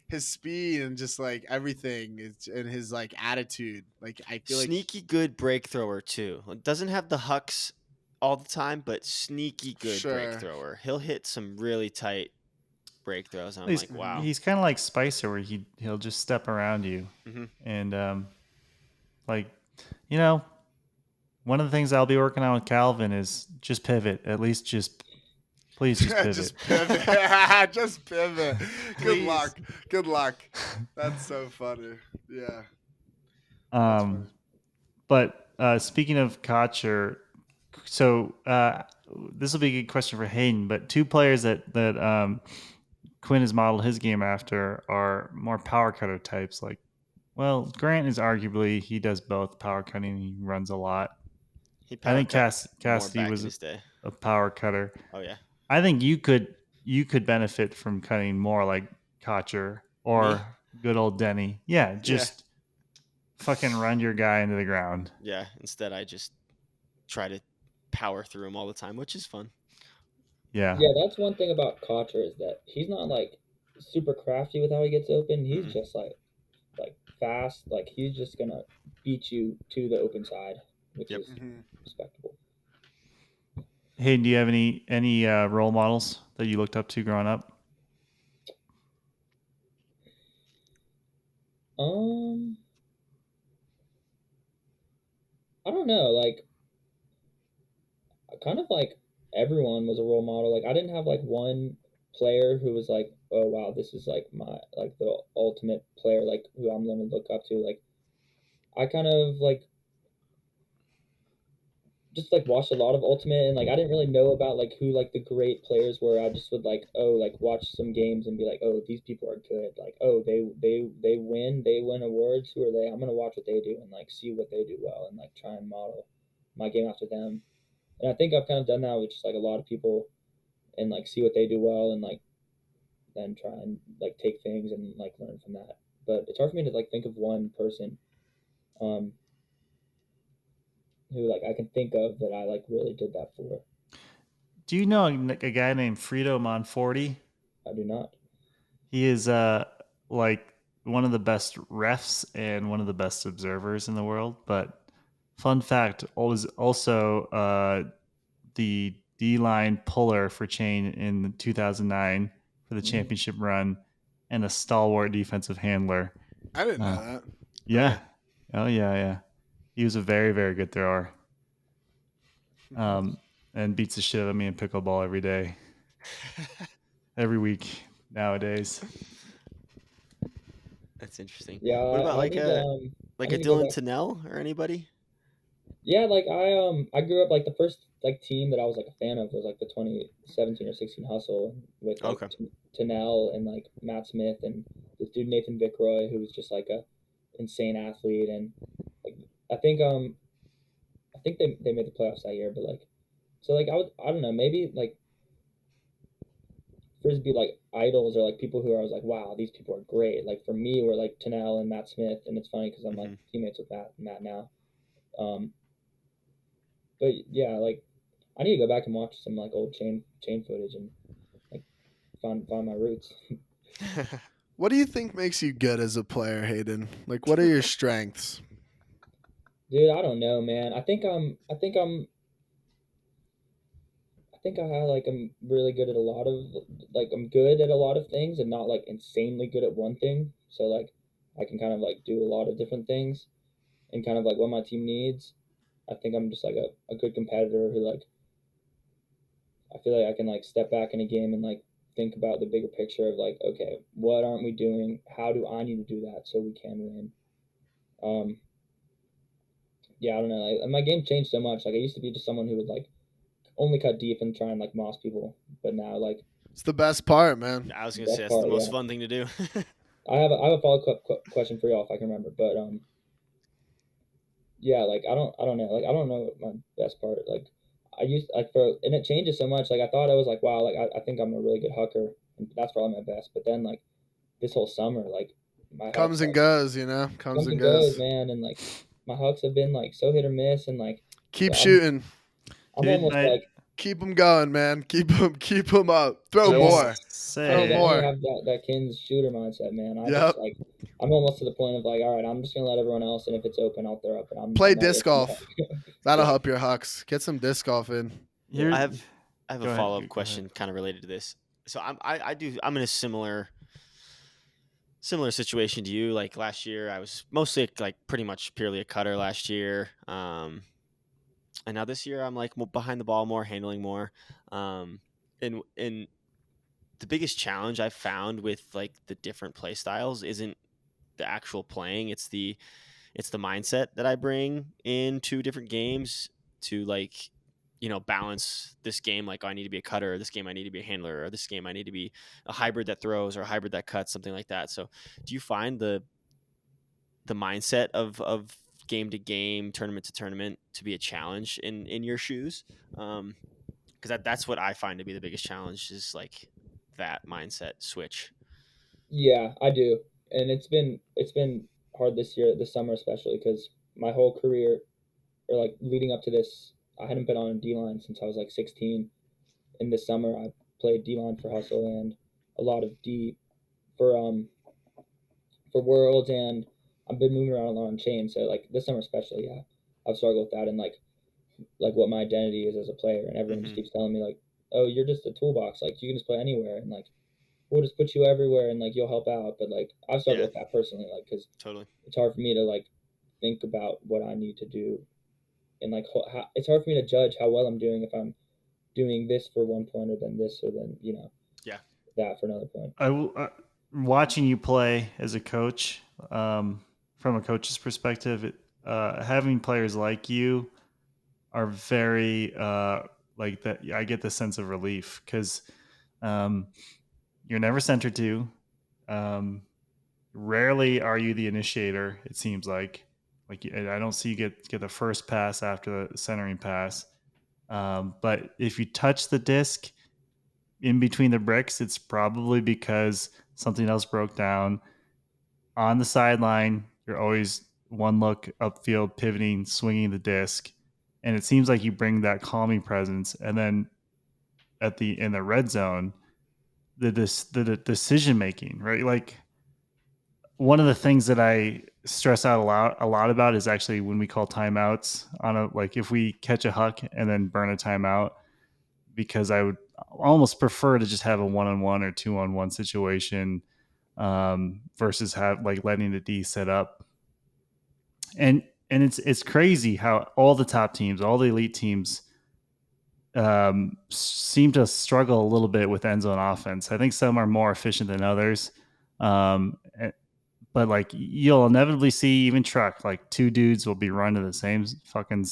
his speed and just like everything is, and his like attitude. Like I feel sneaky good break thrower too. Doesn't have the hucks all the time, but sneaky good break thrower. He'll hit some really tight break throws. And I'm like, wow. He's kind of like Spicer, where he'll just step around you, and like, you know, one of the things I'll be working on with Calvin is just pivot. At least please just pivot. just pivot. Just pivot. Good luck. Good luck. That's so funny. Yeah. But speaking of Kocher, so this will be a good question for Hayden. But two players that Quinn has modeled his game after are more power cutter types. Like, well, Grant is arguably, he does both power cutting and he runs a lot. I think Cassidy was a power cutter. Oh yeah. I think you could benefit from cutting more like Kocher or good old Denny. Yeah, just fucking run your guy into the ground. Yeah, instead I just try to power through him all the time, which is fun. Yeah. Yeah, that's one thing about Kocher is that he's not like super crafty with how he gets open. He's just like fast. Like he's just gonna beat you to the open side, which is respectable. Hayden, do you have any role models that you looked up to growing up? I don't know. Like, kind of like everyone was a role model. Like, I didn't have like one player who was like, oh wow, this is like my like the ultimate player, like who I'm gonna look up to. Like, I kind of like just like watched a lot of Ultimate, and like I didn't really know about like who like the great players were. I just would like watch some games and be like, oh, these people are good. Like, oh, they win awards. Who are they? I'm gonna watch what they do and like see what they do well and like try and model my game after them. And I think I've kind of done that with just like a lot of people, and like see what they do well and like then try and like take things and like learn from that. But it's hard for me to like think of one person who like I can think of that I like really did that for. Do you know a guy named Frito Monforti? I do not. He is like one of the best refs and one of the best observers in the world. But fun fact, was also the D-line puller for Chain in 2009 for the championship run, and a stalwart defensive handler. I didn't know that. Yeah. Oh yeah. He was a very, very good thrower. And beats the shit out of me in pickleball every day. Every week nowadays. That's interesting. Yeah. What about like a Dylan Tennell or anybody? Yeah, like I grew up like the first like team that I was like a fan of was like the 2017 or 16 Hustle with like Tennell and like Matt Smith and this dude Nathan Vickroy, who was just like a insane athlete, and like I think they made the playoffs that year, but like so like I don't know, maybe like Frisbee like idols or like people who I was like, wow, these people are great. Like for me, were like Tennell and Matt Smith, and it's funny because I'm like teammates with Matt now. But yeah, like I need to go back and watch some like old chain footage and like find my roots. What do you think makes you good as a player, Hayden? Like, what are your strengths? Dude, I don't know, man. I think I'm really good at a lot of like I'm good at a lot of things and not like insanely good at one thing. So like I can kind of like do a lot of different things and kind of like what my team needs. I think I'm just like a good competitor who like I feel like I can like step back in a game and like think about the bigger picture of like, okay, what aren't we doing? How do I need to do that so we can win? Yeah, I don't know. Like, my game changed so much. Like I used to be just someone who would like only cut deep and try and like moss people, but now like it's the best part, man. I was gonna say that's the most fun thing to do. I have a follow up question for y'all if I can remember, but yeah, like I don't know, like I don't know what my best part like. I used like and it changes so much. Like I thought I was like, wow, like I think I'm a really good hooker, and that's probably my best. But then like this whole summer, like my comes hucks, and goes, you know, comes and goes, man, and like my hucks have been like so hit or miss, and like keep shooting. I'm almost like keep them going, man. Keep them up. Throw more. Throw more. I have that Kins shooter mindset, man. I'm almost to the point of like, all right, I'm just gonna let everyone else, and if it's open, I'll throw it. But play disc golf. That'll help your hucks. Get some disc golf in. I have a follow-up question kind of related to this. So I'm in a similar situation to you. Like last year, I was mostly like pretty much purely a cutter last year. And now this year I'm like behind the ball more, handling more. And the biggest challenge I've found with like the different play styles isn't the actual playing. It's the mindset that I bring into different games to like, balance this game. Like, I need to be a cutter, or this game I need to be a handler, or this game I need to be a hybrid that throws or a hybrid that cuts, something like that. So do you find the mindset of game to game, tournament to tournament to be a challenge in your shoes? Because that's what I find to be the biggest challenge, is like that mindset switch. Yeah, I do. And it's been hard this summer, especially because my whole career, or like leading up to this, I hadn't been on D-line since I was like 16. In this summer, I played D-line for Hustle and a lot of D for Worlds, and I've been moving around a lot on chain. So like this summer especially, yeah, I've struggled with that, and like what my identity is as a player, and everyone just keeps telling me like, oh, you're just a toolbox, like you can just play anywhere, and like we'll just put you everywhere, and like you'll help out. But like I've struggled with that personally, like because it's hard for me to like think about what I need to do, and like it's hard for me to judge how well I'm doing if I'm doing this for one point, or then this, or then that for another point. Watching you play as a coach, from a coach's perspective, having players like you are very like that. I get the sense of relief because you're never centered to. Rarely are you the initiator. It seems like I don't see you get the first pass after the centering pass. But if you touch the disc in between the bricks, it's probably because something else broke down. On the sideline, you're always one look upfield, pivoting, swinging the disc, and it seems like you bring that calming presence. And then in the red zone, the decision making, right? Like one of the things that I stress out a lot about is actually when we call timeouts like if we catch a huck and then burn a timeout, because I would almost prefer to just have a 1-on-1 or 2-on-1 situation versus have like letting the D set up. And it's crazy how all the top teams, all the elite teams seem to struggle a little bit with end zone offense. I think some are more efficient than others. But like you'll inevitably see even truck, like two dudes will be run to the same fucking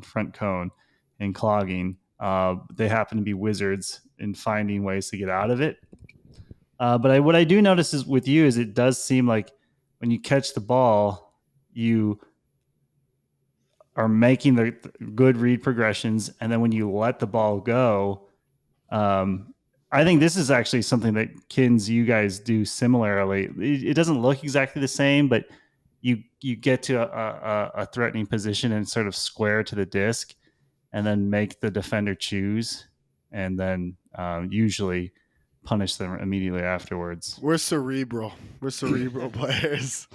front cone and clogging. They happen to be wizards in finding ways to get out of it. But what I do notice is with you is it does seem like when you catch the ball, you are making the good read progressions, and then when you let the ball go, I think this is actually something that Kins, you guys do similarly. It doesn't look exactly the same, but you get to a threatening position and sort of square to the disc, and then make the defender choose, and then usually punish them immediately afterwards. We're cerebral. We're cerebral players.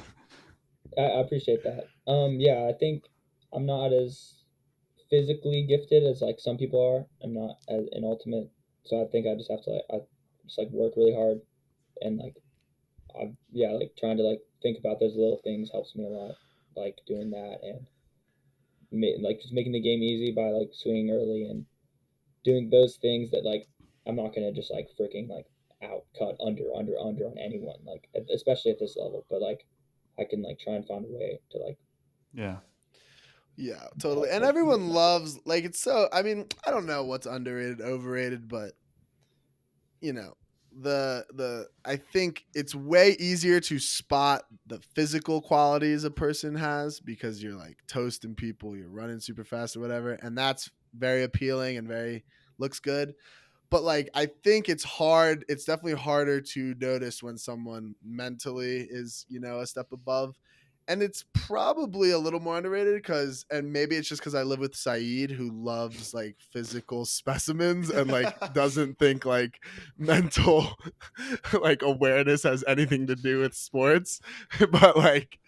I appreciate that. Yeah, I think I'm not as physically gifted as like some people are. I'm not as an ultimate, so I think I just have to like work really hard, and like like trying to like think about those little things helps me a lot. Like doing that, and like just making the game easy by like swinging early and doing those things that like I'm not gonna just like freaking like out cut under on anyone, like especially at this level. But like I can like try and find a way to like yeah, totally. And everyone loves, like, it's so, I mean, I don't know what's underrated, overrated, but you know, I think it's way easier to spot the physical qualities a person has because you're like toasting people, you're running super fast or whatever, and that's very appealing and very looks good. But like, I think it's hard. It's definitely harder to notice when someone mentally is, a step above. And it's probably a little more underrated and maybe it's just because I live with Saeed, who loves like physical specimens and like doesn't think like mental like awareness has anything to do with sports. but like,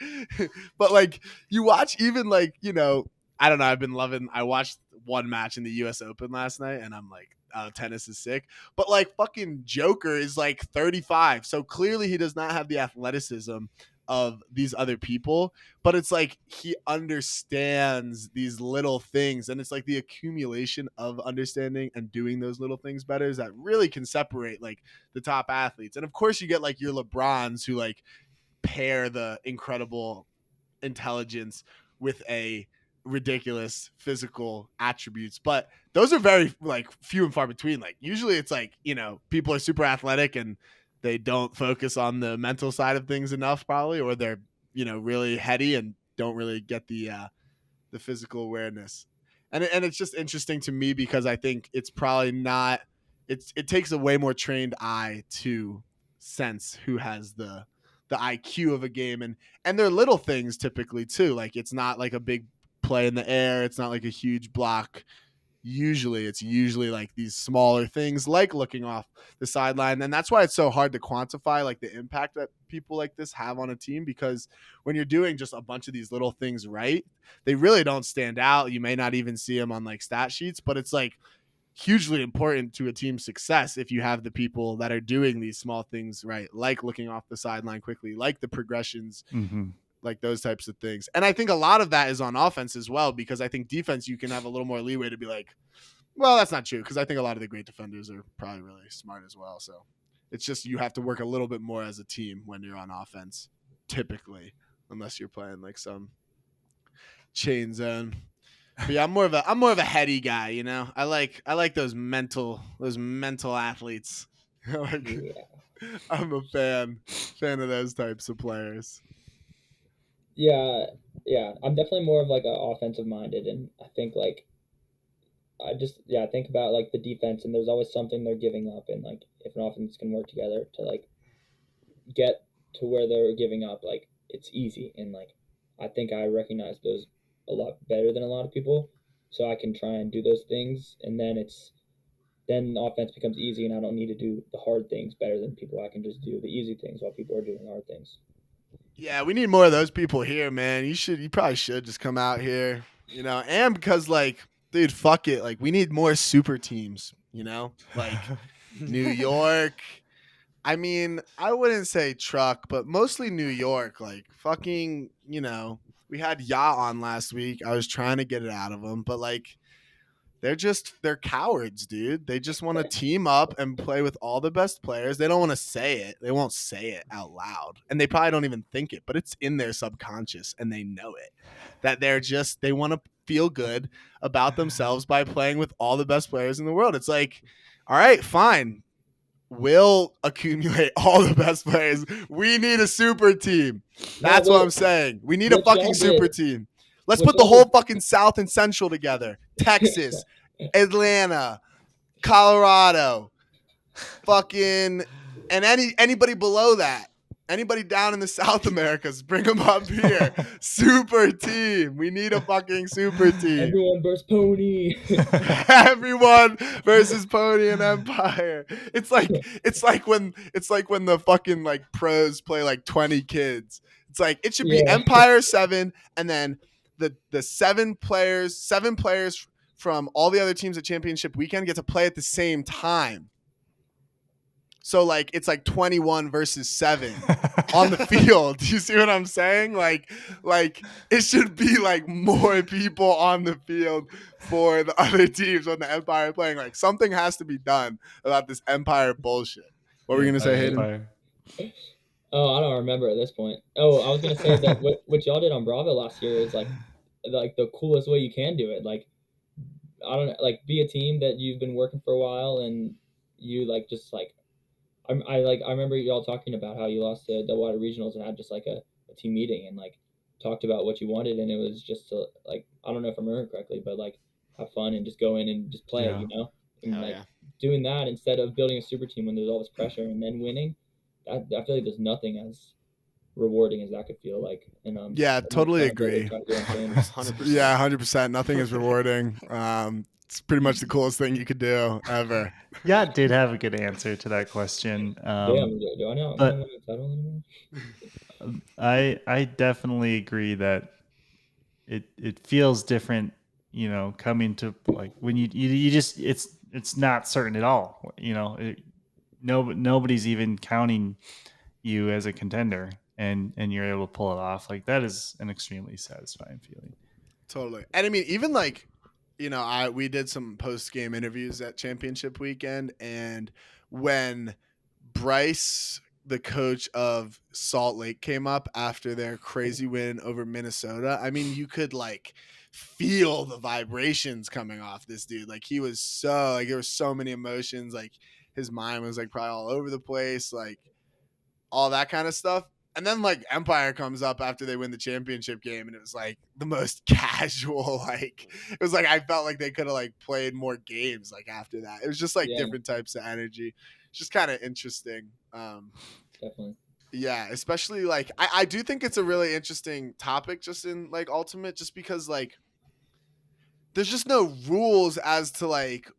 but like you watch even like, I don't know. I watched one match in the US Open last night and I'm like, tennis is sick. But like fucking Joker is like 35. So clearly he does not have the athleticism of these other people, but it's like he understands these little things, and it's like the accumulation of understanding and doing those little things better is that really can separate like the top athletes. And of course you get like your LeBrons who like pair the incredible intelligence with a ridiculous physical attributes, but those are very like few and far between. Like usually it's like, people are super athletic and they don't focus on the mental side of things enough probably, or they're, really heady and don't really get the physical awareness. And it's just interesting to me because I think it's probably not, it takes a way more trained eye to sense who has the IQ of a game, and they're little things typically too. Like it's not like a big play in the air. It's not like a huge block. It's usually like these smaller things like looking off the sideline. And that's why it's so hard to quantify like the impact that people like this have on a team, because when you're doing just a bunch of these little things right, they really don't stand out. You may not even see them on like stat sheets, but it's like hugely important to a team's success if you have the people that are doing these small things right, like looking off the sideline quickly, like the progressions, like those types of things. And I think a lot of that is on offense as well, because I think defense, you can have a little more leeway to be like, well, that's not true, because I think a lot of the great defenders are probably really smart as well. So it's just you have to work a little bit more as a team when you're on offense, typically, unless you're playing like some chain zone. But yeah, I'm more of a heady guy, I like those mental athletes. I'm a fan of those types of players. Yeah, I'm definitely more of like a offensive minded, and I think like I think about like the defense, and there's always something they're giving up, and like if an offense can work together to like get to where they're giving up, like it's easy, and like I think I recognize those a lot better than a lot of people, so I can try and do those things, and then the offense becomes easy, and I don't need to do the hard things better than people. I can just do the easy things while people are doing hard things. Yeah, we need more of those people here, man. You probably should just come out here, and because like, dude, fuck it. Like we need more super teams, like New York. I mean, I wouldn't say truck, but mostly New York. Like fucking, we had Yacht on last week. I was trying to get it out of them, but like, they're cowards, dude. They just want to team up and play with all the best players. They don't want to say it. They won't say it out loud. And they probably don't even think it, but it's in their subconscious and they know it. That they want to feel good about themselves by playing with all the best players in the world. It's like, all right, fine. We'll accumulate all the best players. We need a super team. That's what I'm saying. We need a fucking super team. Let's put the whole fucking South and Central together. Texas, Atlanta, Colorado, fucking, and anybody below that. Anybody down in the South Americas, bring them up here. Super team. We need a fucking super team. Everyone versus Pony. Everyone versus Pony and Empire. It's like when the fucking like pros play like 20 kids. It's like it should be Empire 7, and then the seven players from all the other teams at championship weekend get to play at the same time. So like it's like 21 versus 7 on the field. Do you see what I'm saying? Like it should be like more people on the field for the other teams when the Empire are playing. Like something has to be done about this Empire bullshit. What were you gonna say, Hayden? Oh, I don't remember at this point. Oh, I was gonna say that what y'all did on Bravo last year is like the coolest way you can do it. Like I don't know, like be a team that you've been working for a while, and you like just like I remember y'all talking about how you lost the water regionals and had just like a team meeting and like talked about what you wanted, and it was just to like I don't know if I remember correctly, but like have fun and just go in and just play, and like doing that instead of building a super team when there's all this pressure and then winning. I feel like there's nothing as rewarding as that could feel like. And yeah, totally agree. 100%. Yeah, 100%. Nothing is rewarding. It's pretty much the coolest thing you could do ever. Yeah, did have a good answer to that question. Damn, do I not but win the title anymore? I definitely agree that it feels different, coming to like when you just it's not certain at all. Nobody's even counting you as a contender, and you're able to pull it off. Like that is an extremely satisfying feeling. Totally. And I mean, even like, we did some post-game interviews at championship weekend, and when Bryce, the coach of Salt Lake, came up after their crazy win over Minnesota, I mean, you could like feel the vibrations coming off this dude. Like he was so like there were so many emotions. Like his mind was like probably all over the place, like all that kind of stuff. And then like Empire comes up after they win the championship game, and it was like the most casual. Like it was like I felt like they could have like played more games like after that. It was just like different types of energy. It's just kind of interesting. Definitely. Yeah, especially like I do think it's a really interesting topic just in like Ultimate, just because like there's just no rules as to like.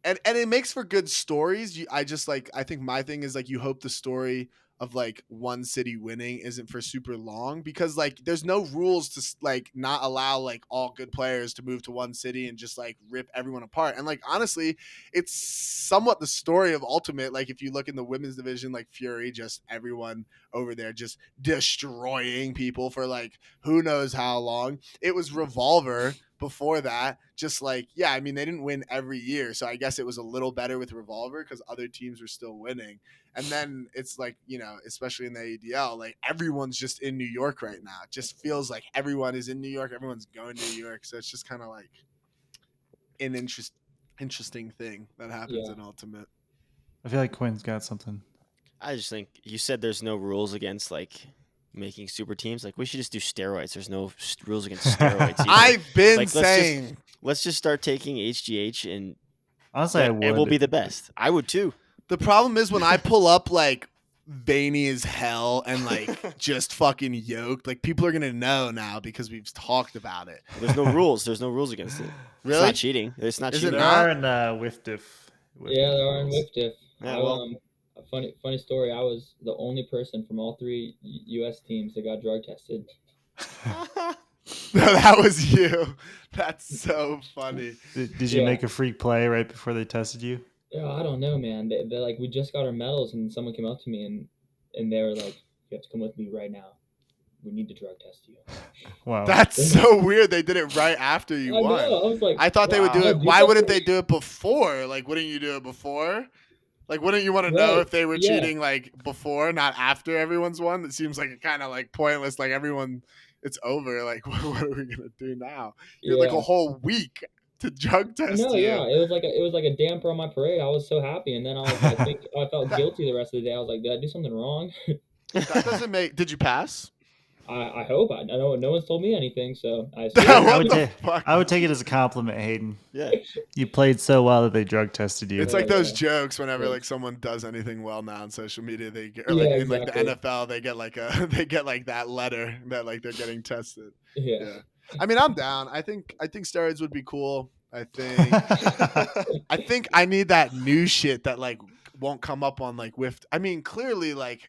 And it makes for good stories. I think my thing is like you hope the story of like one city winning isn't for super long, because like there's no rules to like not allow like all good players to move to one city and just like rip everyone apart. And like honestly, it's somewhat the story of Ultimate. Like if you look in the women's division, like Fury, just everyone over there just destroying people for like who knows how long. It was Revolver before that, just like, yeah, I mean, they didn't win every year, so I guess it was a little better with Revolver because other teams were still winning. And then it's like, especially in the ADL, like everyone's just in New York right now. It just feels like everyone is in New York, everyone's going to New York, so it's just kind of like an interesting thing that happens in Ultimate. I feel like Quinn's got something. I just think you said there's no rules against like making super teams. Like we should just do steroids. There's no rules against steroids either. I've been like, saying let's just start taking HGH, and honestly, I would. It will be the best. I would too. The problem is when I pull up like veiny as hell and like just fucking yoked, like people are gonna know now because we've talked about it. There's no rules. There's no rules against it. Really? It's not cheating. It's not cheating. There are in WIFDIF. Yeah, there are in WIFDIF. Yeah, well, a funny story. I was the only person from all three U.S. teams that got drug tested. No, that was you. That's so funny. Did you make a freak play right before they tested you? Yeah, I don't know, man. They're like, we just got our medals, and someone came up to me and they were like, you have to come with me right now. We need to drug test you. Wow. That's so weird. They did it right after you won. I was like, I thought they would do it. Dude, Why wouldn't they do it before? Like, wouldn't you do it before? Like, wouldn't you want to know if they were cheating like before, not after everyone's won? It seems like kind of like pointless. Like everyone, it's over. Like, what are we gonna do now? You had like a whole week to drug test you. Yeah, it was like a damper on my parade. I was so happy, and then I felt guilty the rest of the day. I was like, did I do something wrong? That doesn't make. Did you pass? I hope. I know no one's told me anything, so I would take it as a compliment, Hayden. Yeah, you played so well that they drug tested you. It's like those jokes whenever like someone does anything well now on social media, they get, or like in like the NFL, they get like that letter that like they're getting tested. Yeah. I mean, I'm down. I think steroids would be cool. I think I need that new shit that like won't come up on like WIFT. I mean, clearly like.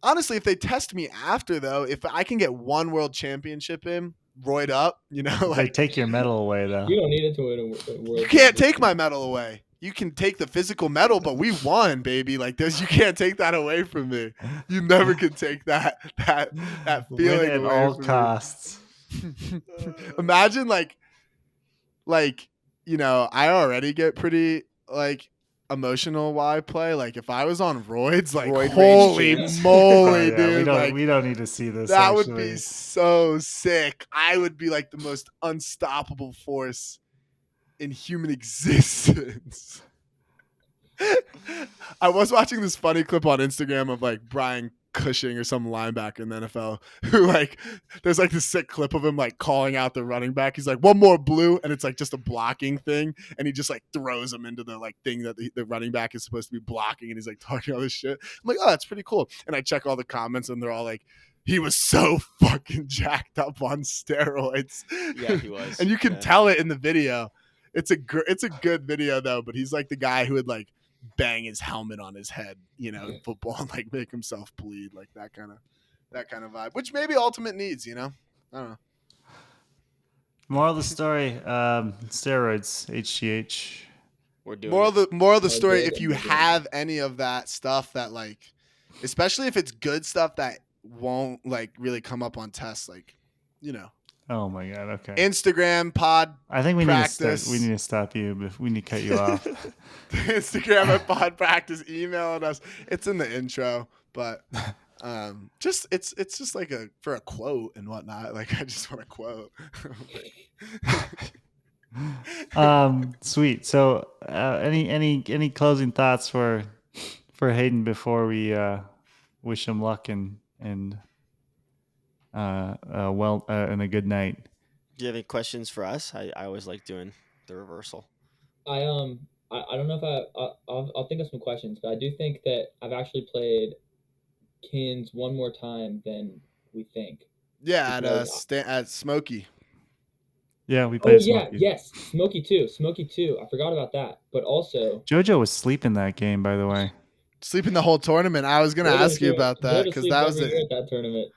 Honestly, if they test me after, though, if I can get one world championship in, roid up, like they take your medal away, though. You don't need it to win a world. You can't take my medal away. You can take the physical medal, but we won, baby. Like this, you can't take that away from me. You never can take that feeling win at away all from costs. Imagine like I already get pretty like emotional while I play. Like if I was on roids, like holy moly, dude! We don't need to see this. That would be so sick. I would be like the most unstoppable force in human existence. I was watching this funny clip on Instagram of like Brian Cushing or some linebacker in the NFL who like there's like this sick clip of him like calling out the running back. He's like, one more blue, and it's like just a blocking thing, and he just like throws him into the like thing that the running back is supposed to be blocking, and he's like talking all this shit. I'm like, oh, that's pretty cool. And I check all the comments, and they're all like, he was so fucking jacked up on steroids. Yeah, he was. And you can tell it in the video. It's a good video though, but he's like the guy who would like bang his helmet on his head, you know, in football and like make himself bleed, like that kind of vibe, which maybe Ultimate needs, you know. I don't know. Moral of the story: steroids, HGH. We're doing More of the story. If you have any of that stuff that like, especially if it's good stuff that won't like really come up on tests, like, you know. Oh my god. Okay. Instagram pod. I think we practice. need to stop you, but we need to cut you off. Instagram at pod practice, emailing us. It's in the intro, but just it's just like for a quote and whatnot. Like I just want a quote. Sweet. So, any closing thoughts for Hayden before we wish him luck and a good night? Do you have any questions for us? I always like doing the reversal. I don't know if I'll think of some questions, but I do think that I've actually played Kins one more time than we think. Yeah, at Smokey. Yeah, we played. Smokey. Yes, Smokey too. I forgot about that. But also, Jojah was sleeping that game, by the way. Sleeping the whole tournament. I was gonna ask you about that because that was at that tournament.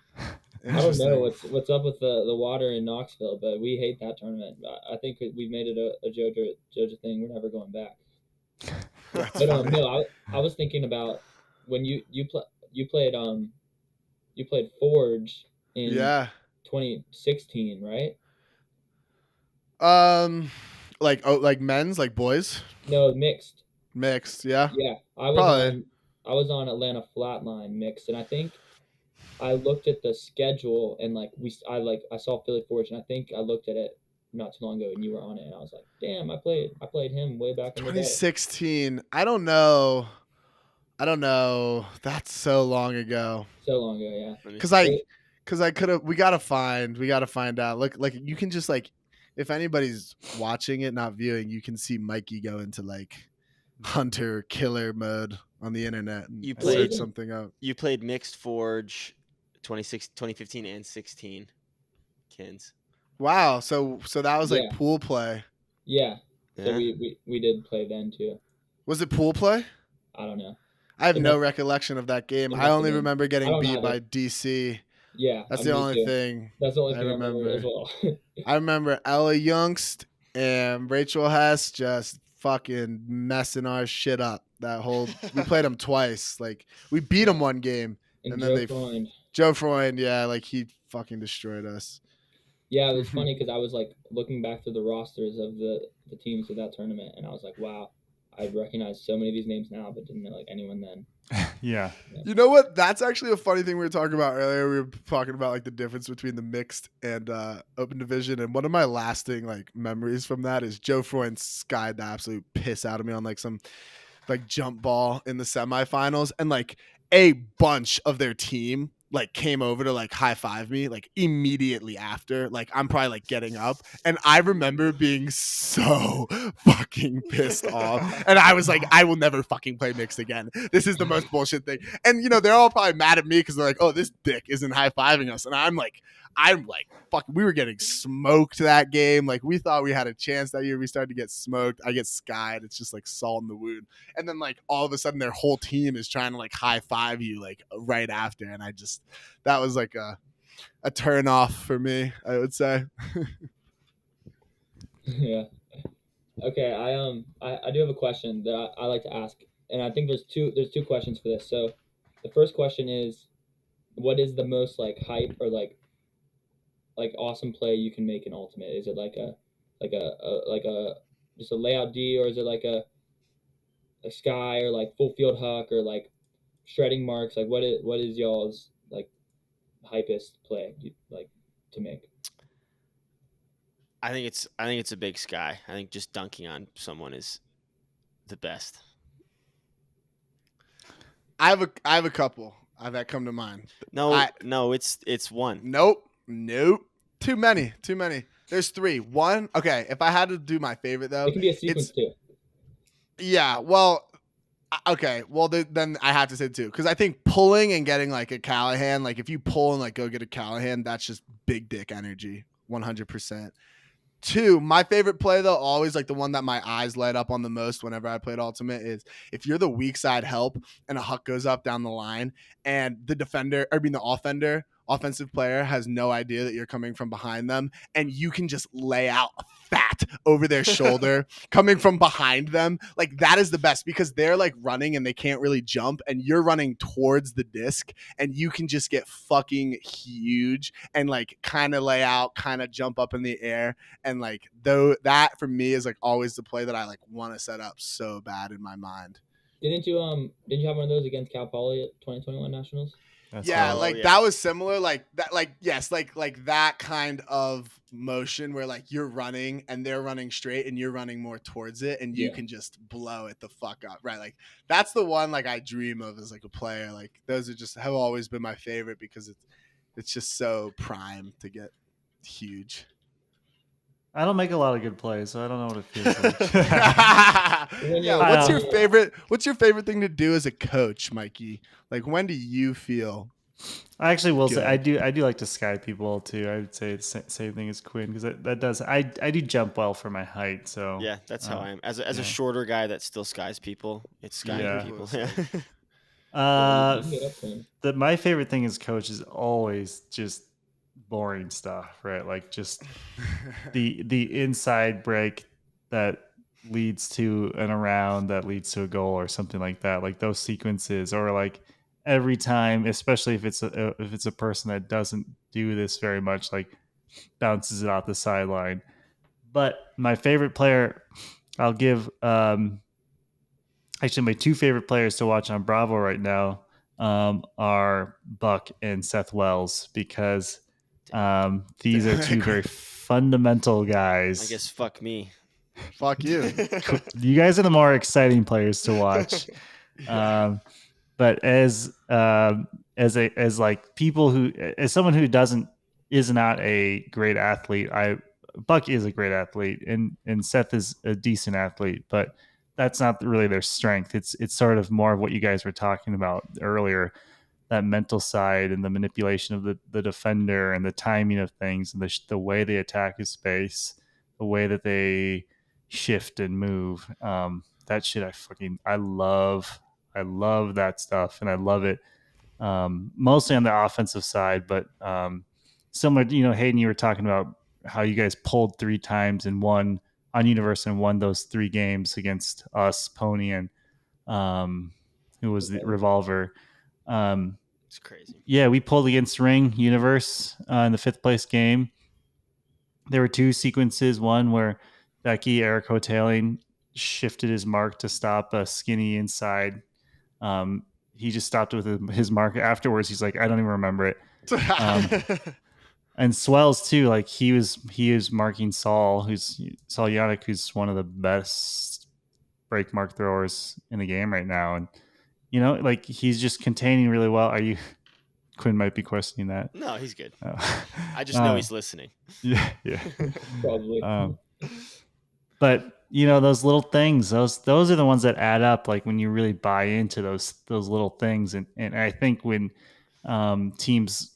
I don't know what's up with the water in Knoxville, but we hate that tournament. I think we made it a Jojah thing. We're never going back. But no, I was thinking about when you played Forge in 2016, right? Like men's, like boys? No, mixed. Mixed, yeah. Yeah, I was on Atlanta Flatline mixed, and I think I looked at the schedule and I saw Philly Forge, and I think I looked at it not too long ago, and you were on it, and I was like, damn, I played him way back in the day. 2016. I don't know. That's so long ago. Yeah. Because I could have. We gotta find out. Look, like you can just like, if anybody's watching it, not viewing, you can see Mikey go into like hunter killer mode on the internet and you played something up. You played Mixed Forge 2015 and 16 Kins. Wow, so that was like pool play. Yeah. So we did play then too. Was it pool play? I don't know. I have no recollection of that game. I only remember getting beat by DC. Yeah. That's the only thing. That's the only thing I remember as well. I remember Ella Youngst and Rachel Hess just fucking messing our shit up. We played them twice. Like we beat them one game, and then Joe Freund, yeah, like he fucking destroyed us. Yeah, it was funny because I was like looking back through the rosters of the teams of that tournament, and I was like, wow, I recognize so many of these names now, but didn't know like anyone then. Yeah. You know what? That's actually a funny thing we were talking about earlier. We were talking about like the difference between the mixed and open division, and one of my lasting like memories from that is Joe Freund skied the absolute piss out of me on like some like jump ball in the semifinals, and like a bunch of their team like came over to like high five me like immediately after. Like I'm probably like getting up, and I remember being so fucking pissed off, and I was like, I will never fucking play mixed again. This is the most bullshit thing. And you know, they're all probably mad at me because they're like, oh, this dick isn't high fiving us, and I'm like fuck, we were getting smoked that game. Like we thought we had a chance that year. We started to get smoked. I get skied. It's just like salt in the wound. And then like all of a sudden their whole team is trying to like high five you like right after. And that was like a turn off for me, I would say. Yeah. Okay. I do have a question that I like to ask, and I think there's two questions for this. So the first question is, what is the most like hype or like awesome play you can make in Ultimate? Is it like a just a layout D, or is it like a sky, or like full field huck, or like shredding marks? Like what is y'all's like hypest play like to make? I think it's a big sky. I think just dunking on someone is the best. I have a couple. that come to mind. No, it's one. Nope. Too many. There's 3. One. Okay, if I had to do my favorite though, It can be a sequence too. Yeah. Well. Okay. Well, then I have to say 2 because I think pulling and getting like a Callahan, like if you pull and like go get a Callahan, that's just big dick energy, 100%. 2, my favorite play though, always like the one that my eyes light up on the most whenever I played Ultimate is if you're the weak side help and a huck goes up down the line and the offensive player has no idea that you're coming from behind them and you can just lay out a fat over their shoulder coming from behind them. Like that is the best because they're like running and they can't really jump and you're running towards the disc and you can just get fucking huge and like kind of lay out, kind of jump up in the air. And like though that for me is like always the play that I like want to set up so bad in my mind. Didn't you have one of those against Cal Poly at 2021 Nationals? That was similar. Like that, yes, like that kind of motion where like you're running and they're running straight and you're running more towards it and you can just blow it the fuck up. Right. Like that's the one like I dream of as like a player. Like those are just have always been my favorite because it's just so prime to get huge. I don't make a lot of good plays, so I don't know what it feels like. Yeah, what's your favorite thing to do as a coach, Mikey? Like when do you feel? I actually will say I do like to sky people too. I would say it's the same thing as Quinn because that does I do jump well for my height. So yeah, that's how I am. As a shorter guy that still skies people, it's skying people. My favorite thing as coach is always just boring stuff, right? Like just the inside break that leads to an around that leads to a goal or something like that. Like those sequences, or like every time, especially if it's a person that doesn't do this very much, like bounces it off the sideline. But my favorite player, I'll give actually my 2 favorite players to watch on Bravo right now are Buck and Seth Wells because these are 2 very fundamental guys. I guess fuck me. Fuck you. You guys are the more exciting players to watch. But as like people who, as someone who is not a great athlete, Buck is a great athlete and Seth is a decent athlete, but that's not really their strength. It's sort of more of what you guys were talking about earlier, that mental side and the manipulation of the defender and the timing of things and the way they attack his space, the way that they shift and move. That shit I love that stuff and I love it. Mostly on the offensive side, but similar, Hayden, you were talking about how you guys pulled 3 times and won on Universe and won those 3 games against us, Pony, and who was the Revolver. It's crazy. Yeah, we pulled against Ring Universe in the 5th place game. There were 2 sequences. One where Becky, Eric Hotailing, shifted his mark to stop a skinny inside. He just stopped with his mark. Afterwards, he's like, I don't even remember it. And Swells too, like he is marking Saul Yannick, who's one of the best break mark throwers in the game right now, and like he's just containing really well. Quinn might be questioning that. No, he's good. I just know he's listening. Yeah. Probably. But those little things, those are the ones that add up. Like when you really buy into those little things, and I think when teams,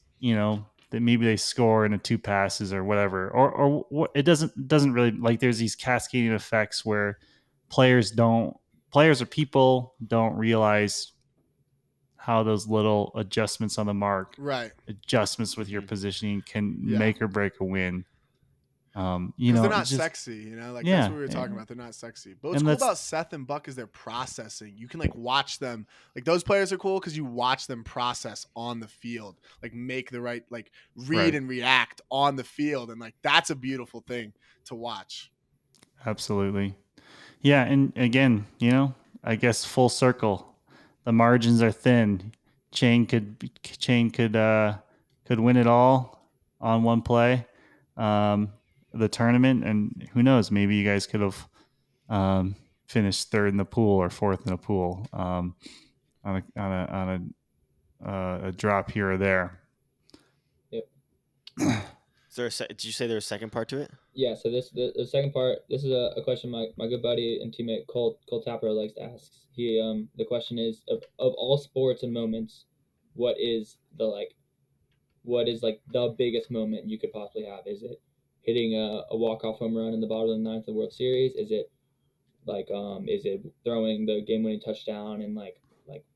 that maybe they score in 2 passes or whatever, or it doesn't really, like there's these cascading effects where players or people don't realize how those little adjustments on the mark, right, adjustments with your positioning can make or break a win. Because they're not sexy, like that's what we were talking about. They're not sexy. But what's cool about Seth and Buck is their processing. You can like watch them. Like those players are cool because you watch them process on the field, like make the right, like read and react on the field, and like that's a beautiful thing to watch. Absolutely, yeah. And again, I guess full circle, the margins are thin. Chain could win it all on one play. The tournament, and who knows, maybe you guys could have finished 3rd in the pool or 4th in the pool on a a drop here or there. Yep. Did you say there's a second part to it? Yeah. So the second part. This is a question my good buddy and teammate Cole Tapper likes to ask. The question is of all sports and moments, what is the biggest moment you could possibly have? Is it hitting a walk-off home run in the bottom of the ninth of the World Series? Is it throwing the game-winning touchdown and like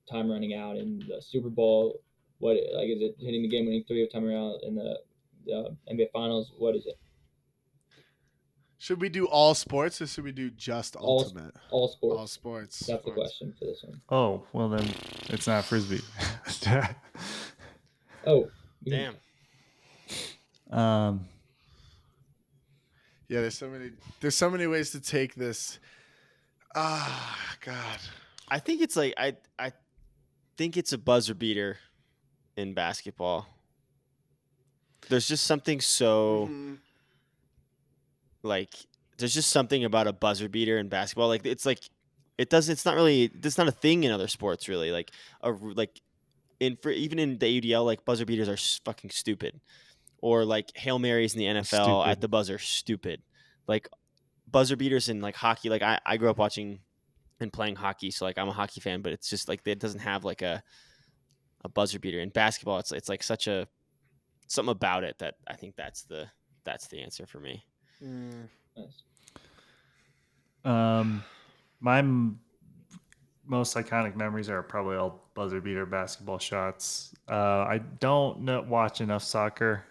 time running out in the Super Bowl? What is it hitting the game-winning three of time out in the NBA Finals? What is it? Should we do all sports or should we do just ultimate? All sports. All sports. That's the question for this one. Oh, well then it's not Frisbee. Oh, damn. Yeah, there's so many ways to take this. Ah, God. I think it's like I think it's a buzzer beater in basketball. There's just something so there's just something about a buzzer beater in basketball. It's not a thing in other sports really. Even in the UDL, like buzzer beaters are fucking stupid. Or like Hail Marys in the NFL at the buzzer, stupid. Like buzzer beaters in like hockey, like I grew up watching and playing hockey, so like I'm a hockey fan, but it's just like it doesn't have like a buzzer beater. In basketball, it's like such a something about it that I think that's the answer for me. Nice. My most iconic memories are probably all buzzer beater basketball shots. I don't watch enough soccer.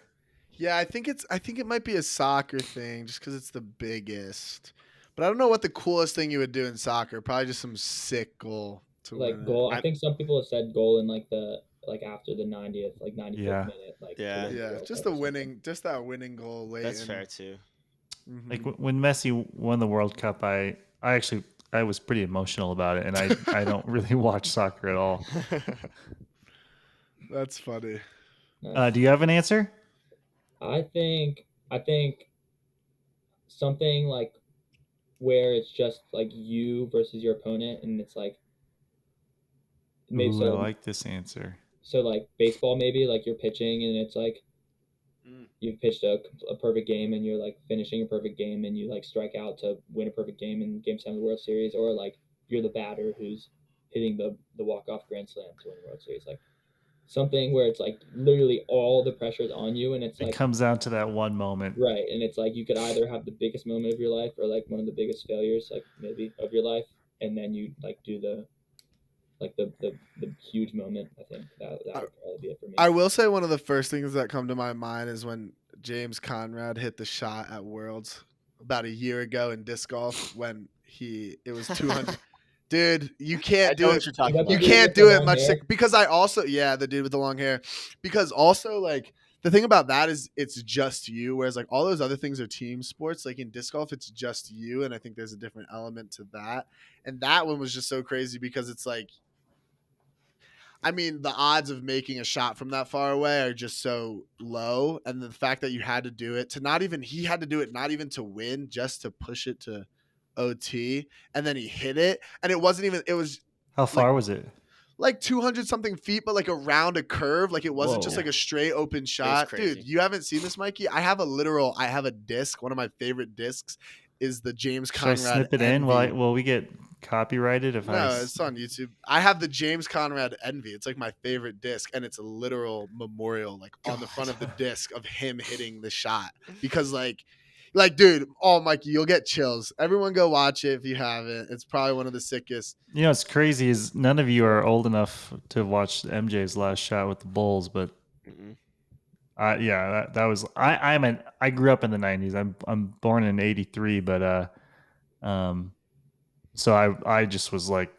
Yeah, I think it might be a soccer thing just because it's the biggest. But I don't know what the coolest thing you would do in soccer. Probably just some sick goal to win goal. it. I think some people have said goal in after the 90th, 95th minute. Yeah, just that winning goal late. That's fair too. Mm-hmm. Like when Messi won the World Cup, I was pretty emotional about it, and I don't really watch soccer at all. That's funny. Do you have an answer? I think something like where it's just like you versus your opponent, and it's like maybe. I like this answer. So like baseball, maybe like you're pitching, and it's like you've pitched a perfect game, and you're like finishing a perfect game, and you like strike out to win a perfect game in Game 7 of the World Series, or like you're the batter who's hitting the walk-off grand slam to win the World Series, like something where it's like literally all the pressure is on you, and it comes down to that one moment, right? And it's like you could either have the biggest moment of your life or like one of the biggest failures, like maybe of your life, and then you like do the huge moment. I think that would probably be it for me. I will say one of the first things that come to my mind is when James Conrad hit the shot at Worlds about a year ago in disc golf when it was 200. Dude, you can't do it. You can't do it much because the dude with the long hair. Because also like the thing about that is it's just you, whereas like all those other things are team sports. Like in disc golf, it's just you, and I think there's a different element to that. And that one was just so crazy because it's like, I mean, the odds of making a shot from that far away are just so low, and the fact that you had to do it he had to do it not even to win, just to push it to OT, and then he hit it, and it was how far was it? Like 200 something feet, but like around a curve. Like it wasn't just like a straight open shot. Dude, you haven't seen this, Mikey? I have a disc. One of my favorite discs is the James Conrad. Should I snip it in? Will we get copyrighted it's on YouTube. I have the James Conrad Envy. It's like my favorite disc, and it's a literal memorial like on the front of the disc of him hitting the shot. Because like dude, Mikey, you'll get chills. Everyone go watch it if you haven't. It's probably one of the sickest. You know, what's crazy is none of you are old enough to watch MJ's last shot with the Bulls, but that was I grew up in the 90s. I'm born in 83, but so I just was like,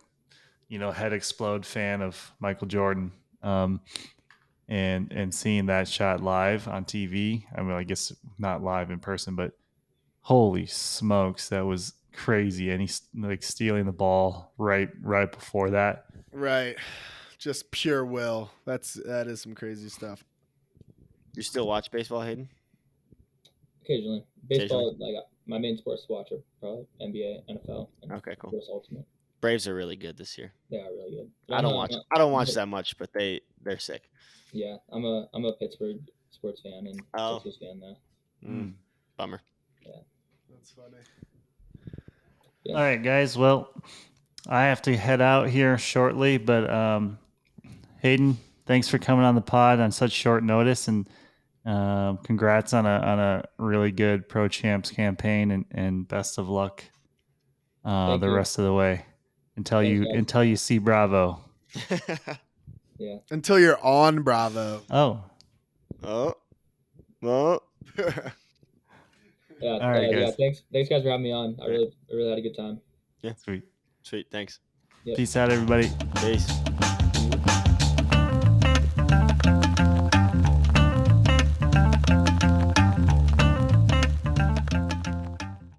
head explode fan of Michael Jordan. And seeing that shot live on TV, I mean, I guess not live in person, but holy smokes, that was crazy. And he's like stealing the ball right before that. Right. Just pure will. That is some crazy stuff. You still watch baseball, Hayden? Occasionally. Baseball, like my main sports watcher, probably NBA, NFL. Okay, cool. Of course, Ultimate. Braves are really good this year. They are really good. I don't watch that much, but they they're sick. Yeah, I'm a Pittsburgh sports fan and Sixers fan though. Bummer. Yeah, that's funny. Yeah. All right, guys. Well, I have to head out here shortly, but Hayden, thanks for coming on the pod on such short notice, and congrats on a really good Pro Champs campaign, and best of luck the rest of the way until you see Bravo. Yeah. Until you're on Bravo. Oh. Yeah. All right, guys. Yeah. Thanks guys for having me on. I really had a good time. Yeah. Sweet. Thanks. Yep. Peace out, everybody. Peace.